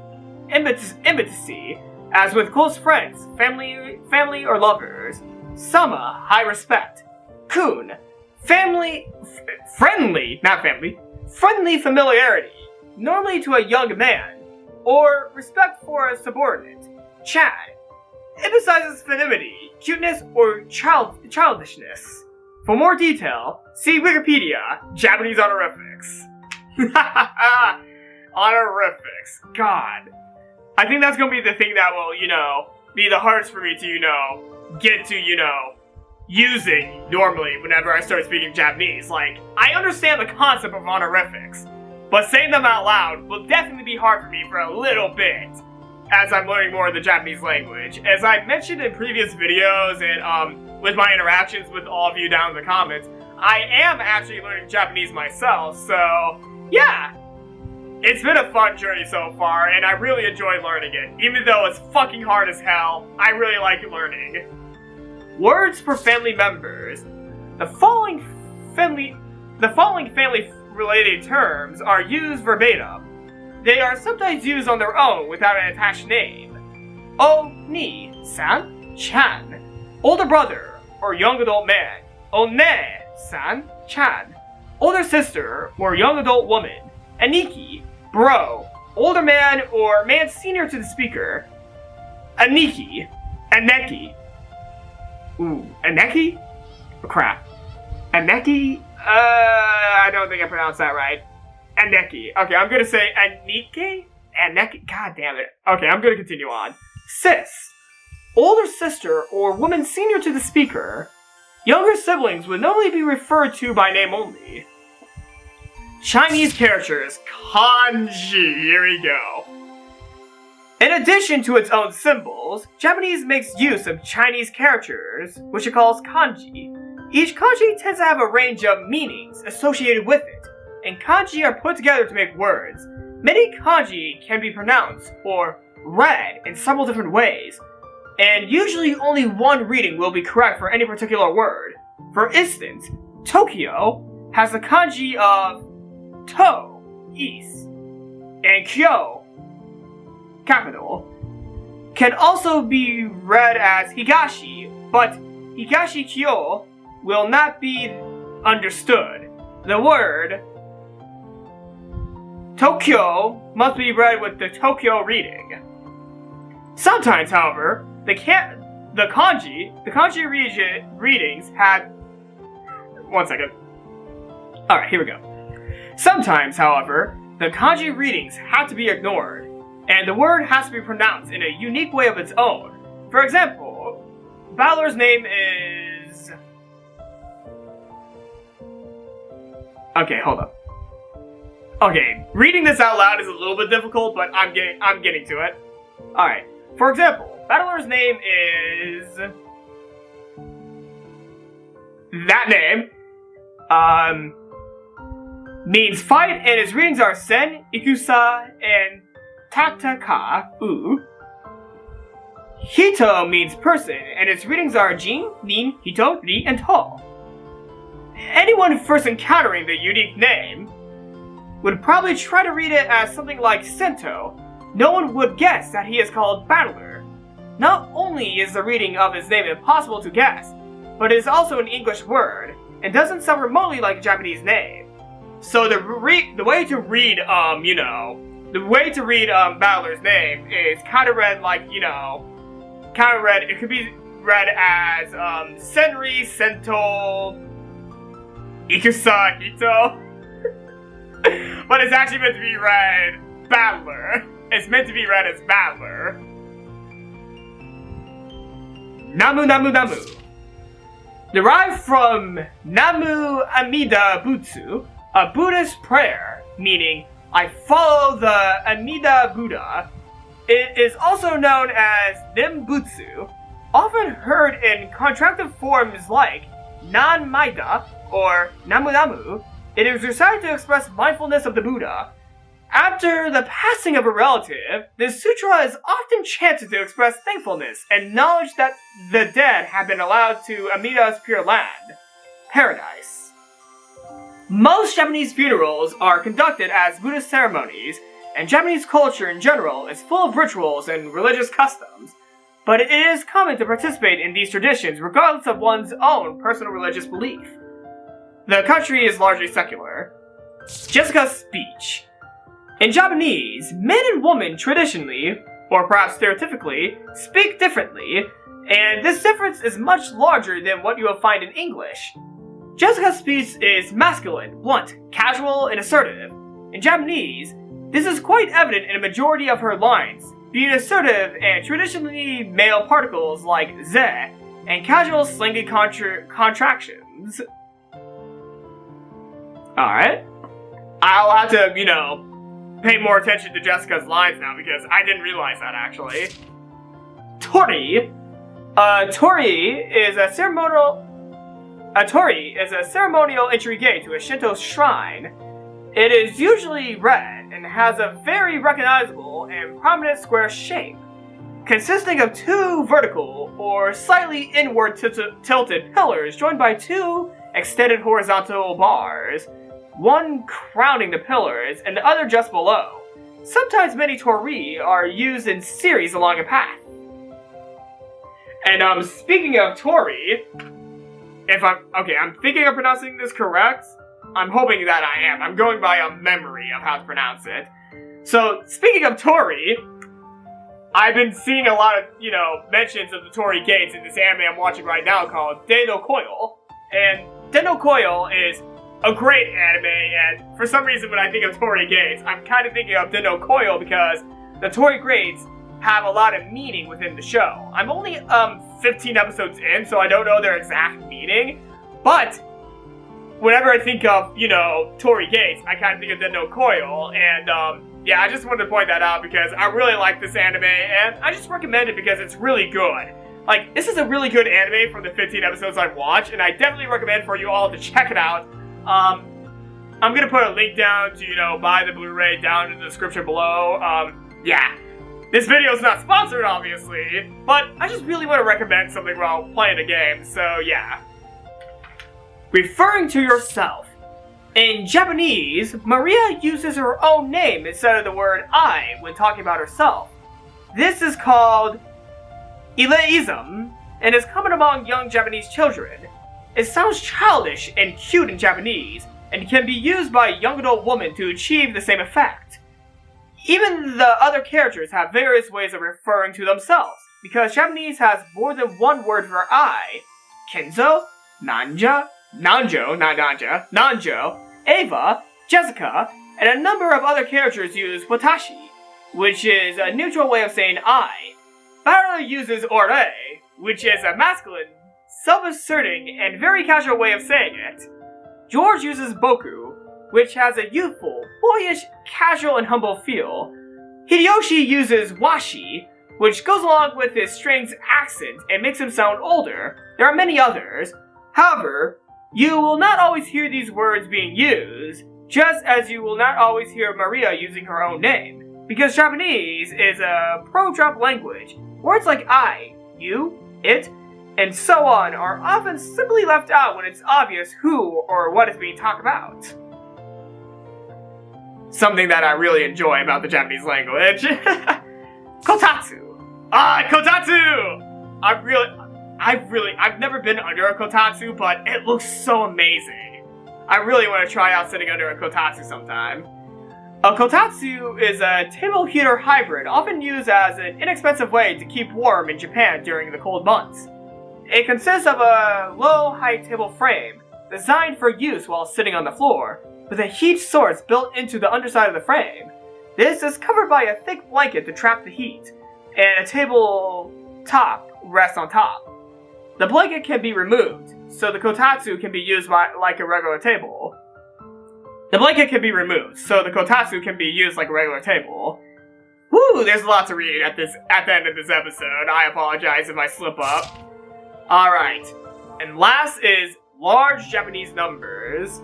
intimacy as with close friends, family or lovers, sama, high respect, kun, friendly familiarity, normally to a young man, or respect for a subordinate, chad, emphasizes femininity, cuteness, or childishness. For more detail, see Wikipedia, Japanese honorifics. Honorifics. God. I think that's gonna be the thing that will, be the hardest for me to, get to, using normally whenever I start speaking Japanese. Like, I understand the concept of honorifics, but saying them out loud will definitely be hard for me for a little bit as I'm learning more of the Japanese language. As I mentioned in previous videos and with my interactions with all of you down in the comments, I am actually learning Japanese myself, so yeah. It's been a fun journey so far, and I really enjoy learning it. Even though it's fucking hard as hell, I really like learning. Words for family members. The following family-related terms are used verbatim. They are sometimes used on their own without an attached name. O-ni-san, chan. Older brother or young adult man. O-ne-san, chan. Older sister or young adult woman. Aniki, bro, older man or man senior to the speaker. Aniki, aneki. Ooh, aneki? Oh, crap. Aneki? I don't think I pronounced that right. Aneki. Okay, I'm gonna say anike? Aneki? God damn it. Okay, I'm gonna continue on. Sis, older sister or woman senior to the speaker. Younger siblings would normally be referred to by name only. Chinese characters, kanji, here we go. In addition to its own symbols, Japanese makes use of Chinese characters, which it calls kanji. Each kanji tends to have a range of meanings associated with it, and kanji are put together to make words. Many kanji can be pronounced or read in several different ways, and usually only one reading will be correct for any particular word. For instance, Tokyo has the kanji of To, east, and Kyo, capital, can also be read as Higashi, but Higashi Kyo will not be understood. The word Tokyo must be read with the Tokyo reading. Sometimes, however, the kanji readings have... One second. Alright, here we go. Sometimes, however, the kanji readings have to be ignored, and the word has to be pronounced in a unique way of its own. For example, Balor's name is... Okay, hold up. Okay, reading this out loud is a little bit difficult, but I'm getting to it. Alright, for example, Balor's name is... That name, means fight, and its readings are Sen, Ikusa, and Tataka-u. Hito means person, and its readings are Jin, Nin, Hito, Ri, and To. Anyone first encountering the unique name would probably try to read it as something like Sento. No one would guess that he is called Battler. Not only is the reading of his name impossible to guess, but it is also an English word, and doesn't sound remotely like a Japanese name. So the way to read, Battler's name is kind of read like, it could be read as, Senri, Sento, Ikusa, Hito. But it's actually meant to be read Battler. It's meant to be read as Battler. Namu Namu Namu. Derived from Namu Amida Butsu, a Buddhist prayer, meaning, I follow the Amida Buddha. It is also known as Nimbutsu, often heard in contractive forms like Nan-maida or Namu-namu. It is recited to express mindfulness of the Buddha. After the passing of a relative, this sutra is often chanted to express thankfulness and knowledge that the dead have been allowed to Amida's pure land, paradise. Most Japanese funerals are conducted as Buddhist ceremonies, and Japanese culture in general is full of rituals and religious customs, but it is common to participate in these traditions regardless of one's own personal religious belief. The country is largely secular. Jessica's speech. In Japanese, men and women traditionally, or perhaps stereotypically, speak differently, and this difference is much larger than what you will find in English. Jessica's speech is masculine, blunt, casual, and assertive. In Japanese, this is quite evident in a majority of her lines, being assertive and traditionally male particles like ze and casual slangy contractions. Alright. I'll have to, pay more attention to Jessica's lines now because I didn't realize that actually. Tori. Tori is a ceremonial entry gate to a Shinto shrine. It is usually red and has a very recognizable and prominent square shape, consisting of two vertical or slightly inward tilted pillars joined by two extended horizontal bars, one crowning the pillars and the other just below. Sometimes many torii are used in series along a path. And speaking of torii, I'm thinking of pronouncing this correct. I'm hoping that I am. I'm going by a memory of how to pronounce it. So, speaking of torii, I've been seeing a lot of, mentions of the torii gates in this anime I'm watching right now called Den-no Koil. And Den-no Koil is a great anime, and for some reason when I think of torii gates, I'm kind of thinking of Den-no Koil because the torii gates have a lot of meaning within the show. I'm only 15 episodes in, so I don't know their exact meaning, but whenever I think of, torii gates, I kind of think of Den-no Koil, and I just wanted to point that out because I really like this anime, and I just recommend it because it's really good. Like, this is a really good anime from the 15 episodes I've watched, and I definitely recommend for you all to check it out. I'm gonna put a link down to, buy the Blu-ray down in the description below. This video is not sponsored, obviously, but I just really want to recommend something while playing a game, so yeah. Referring to yourself. In Japanese, Maria uses her own name instead of the word I when talking about herself. This is called ileism and is common among young Japanese children. It sounds childish and cute in Japanese and can be used by young adult women to achieve the same effect. Even the other characters have various ways of referring to themselves, because Japanese has more than one word for I. Kinzo, Nanjo, Ava, Jessica, and a number of other characters use watashi, which is a neutral way of saying I. Battler uses ore, which is a masculine, self-asserting, and very casual way of saying it. George uses boku, which has a youthful, boyish, casual, and humble feel. Hideyoshi uses washi, which goes along with his strange accent and makes him sound older. There are many others. However, you will not always hear these words being used, just as you will not always hear Maria using her own name, because Japanese is a pro-drop language. Words like I, you, it, and so on are often simply left out when it's obvious who or what is being talked about. Something that I really enjoy about the Japanese language. Kotatsu! Kotatsu! I've never been under a kotatsu, but it looks so amazing. I really want to try out sitting under a kotatsu sometime. A kotatsu is a table heater hybrid, often used as an inexpensive way to keep warm in Japan during the cold months. It consists of a low-height table frame, designed for use while sitting on the floor, with a heat source built into the underside of the frame. This is covered by a thick blanket to trap the heat, and a table top rests on top. The blanket can be removed, so the kotatsu can be used like a regular table. Woo, there's a lot to read at the end of this episode. I apologize if I slip up. Alright, and last is large Japanese numbers.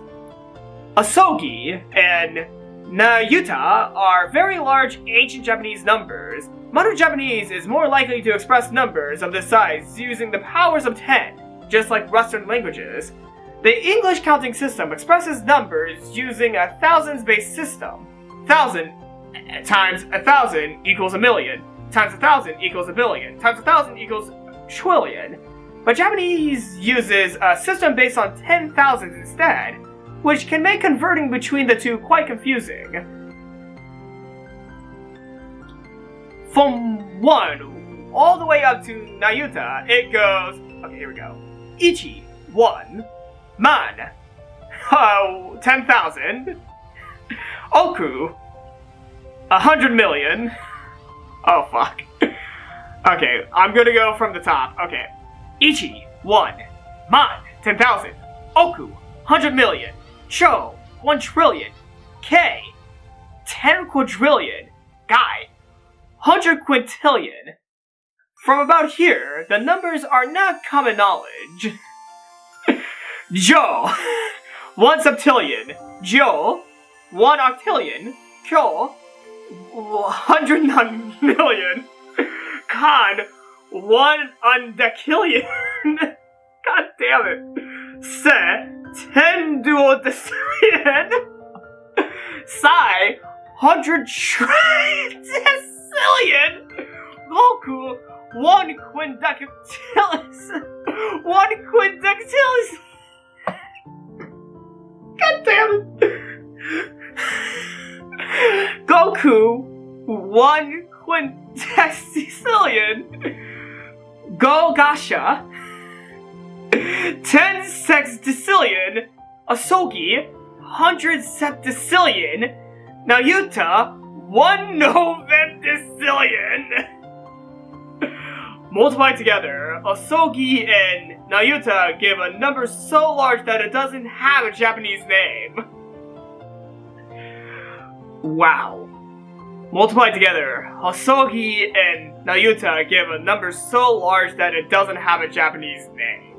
Asogi and Nayuta are very large ancient Japanese numbers. Modern Japanese is more likely to express numbers of this size using the powers of 10, just like Western languages. The English counting system expresses numbers using a thousands-based system. 1,000 times 1,000 equals 1,000,000, times 1,000 equals 1,000,000,000, times 1,000 equals trillion. But Japanese uses a system based on 10,000s instead, which can make converting between the two quite confusing. From 1 all the way up to Nayuta, it goes, okay, here we go. Ichi, 1, man, 10,000, Oku, 100 million. Oh fuck. Okay, I'm gonna go from the top. Okay. Ichi, 1. Man, 10,000. Oku, 100 million. Cho, 1 trillion. K, 10 quadrillion. Guy, 100 quintillion. From about here, the numbers are not common knowledge. Jo, 1 septillion. Jo, 1 octillion. Kyo, 109 million. Kan, 1 undecillion. God damn it. Se, 10 duodecillion. Sai, 100 trillion. Goku, 1 quindectilis. 1 quindectilis. God damn it. Goku, 1 quintessicillion. Go Gasha, 10 sextillion. Asogi, 100 septicillion. Nayuta, 1 novendicillion. Multiplied together, Asogi and Nayuta give a number so large that it doesn't have a Japanese name. Wow. Multiplied together, Hosogi and Nayuta give a number so large that it doesn't have a Japanese name.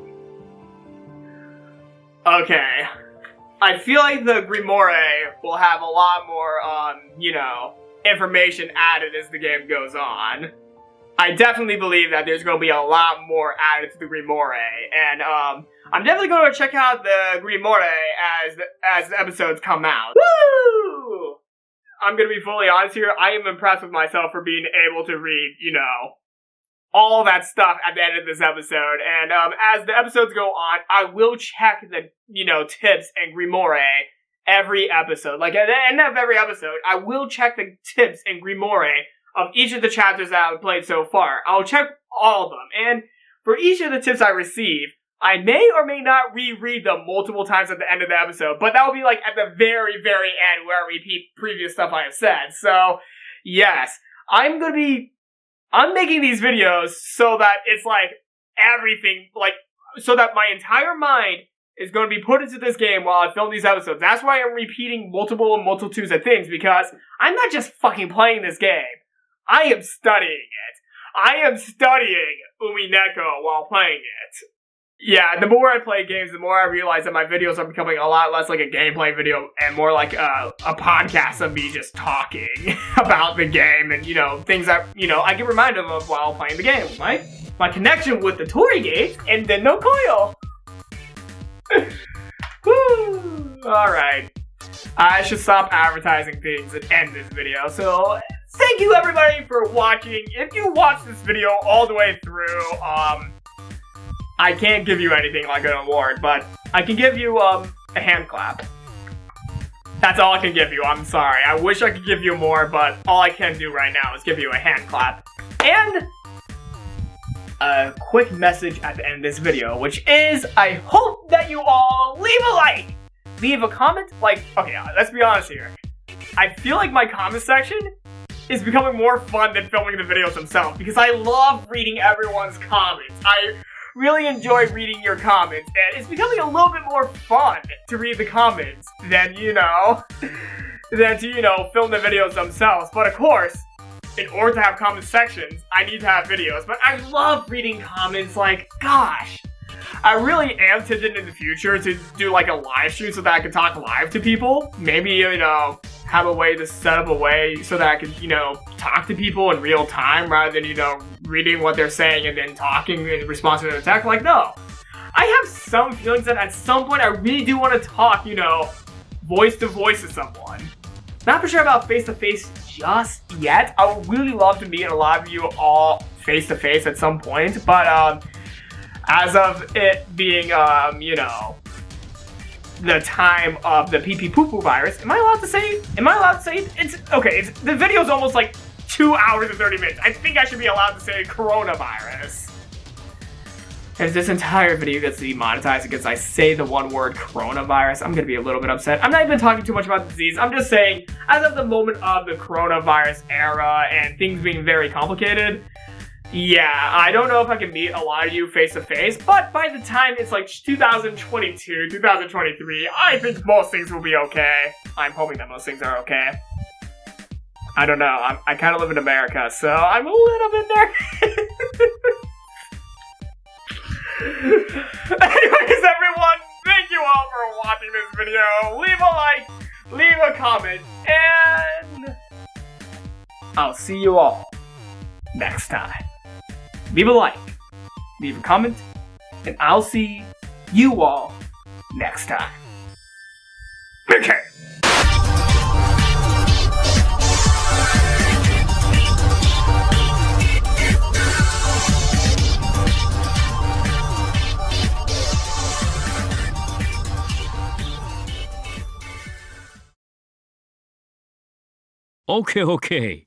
Okay. I feel like the Grimoire will have a lot more, information added as the game goes on. I definitely believe that there's going to be a lot more added to the Grimoire, and I'm definitely going to check out the Grimoire as the episodes come out. Woo! I'm going to be fully honest here, I am impressed with myself for being able to read, all that stuff at the end of this episode, and as the episodes go on, I will check the, tips and Grimoire every episode. Like, at the end of every episode, I will check the tips and Grimoire of each of the chapters that I've played so far. I'll check all of them, and for each of the tips I receive, I may or may not reread them multiple times at the end of the episode, but that will be like at the very, very end where I repeat previous stuff I have said. So, yes, I'm making these videos so that it's like everything, so that my entire mind is going to be put into this game while I film these episodes. That's why I'm repeating multitudes of things, because I'm not just fucking playing this game. I am studying it. I am studying Umineko while playing it. Yeah, the more I play games, the more I realize that my videos are becoming a lot less like a gameplay video and more like a podcast of me just talking about the game and, things that, I get reminded of while playing the game. My connection with the Tori Gate and the no Koyo. Woo! Alright. I should stop advertising things and end this video. So, thank you everybody for watching. If you watched this video all the way through, I can't give you anything like an award, but I can give you, a hand clap. That's all I can give you, I'm sorry. I wish I could give you more, but all I can do right now is give you a hand clap. And a quick message at the end of this video, which is, I hope that you all leave a like! Leave a comment, okay, let's be honest here. I feel like my comment section is becoming more fun than filming the videos themselves, because I love reading everyone's comments. I really enjoy reading your comments, and it's becoming a little bit more fun to read the comments than, to, film the videos themselves. But of course, in order to have comment sections, I need to have videos. But I love reading comments, gosh. I really am tempted in the future to do, a live stream so that I can talk live to people. Maybe, have a way to set up a way so that I can, talk to people in real time rather than, reading what they're saying and then talking in response to their attack. No. I have some feelings that at some point I really do want to talk, voice to voice to someone. Not for sure about face to face just yet. I would really love to meet a lot of you all face to face at some point, but as of it being, the time of the pee-pee poo-poo virus, am I allowed to say it's, okay, the video's almost 2 hours and 30 minutes. I think I should be allowed to say coronavirus. If this entire video gets demonetized because I say the one word coronavirus, I'm gonna be a little bit upset. I'm not even talking too much about the disease. I'm just saying, as of the moment of the coronavirus era and things being very complicated, yeah, I don't know if I can meet a lot of you face to face, but by the time it's like 2022, 2023, I think most things will be okay. I'm hoping that most things are okay. I don't know, I kind of live in America, so I'm a little bit nervous. Anyways, everyone, thank you all for watching this video. Leave a like, leave a comment, and I'll see you all next time. Leave a like, leave a comment, and I'll see you all next time. Okay. Okay.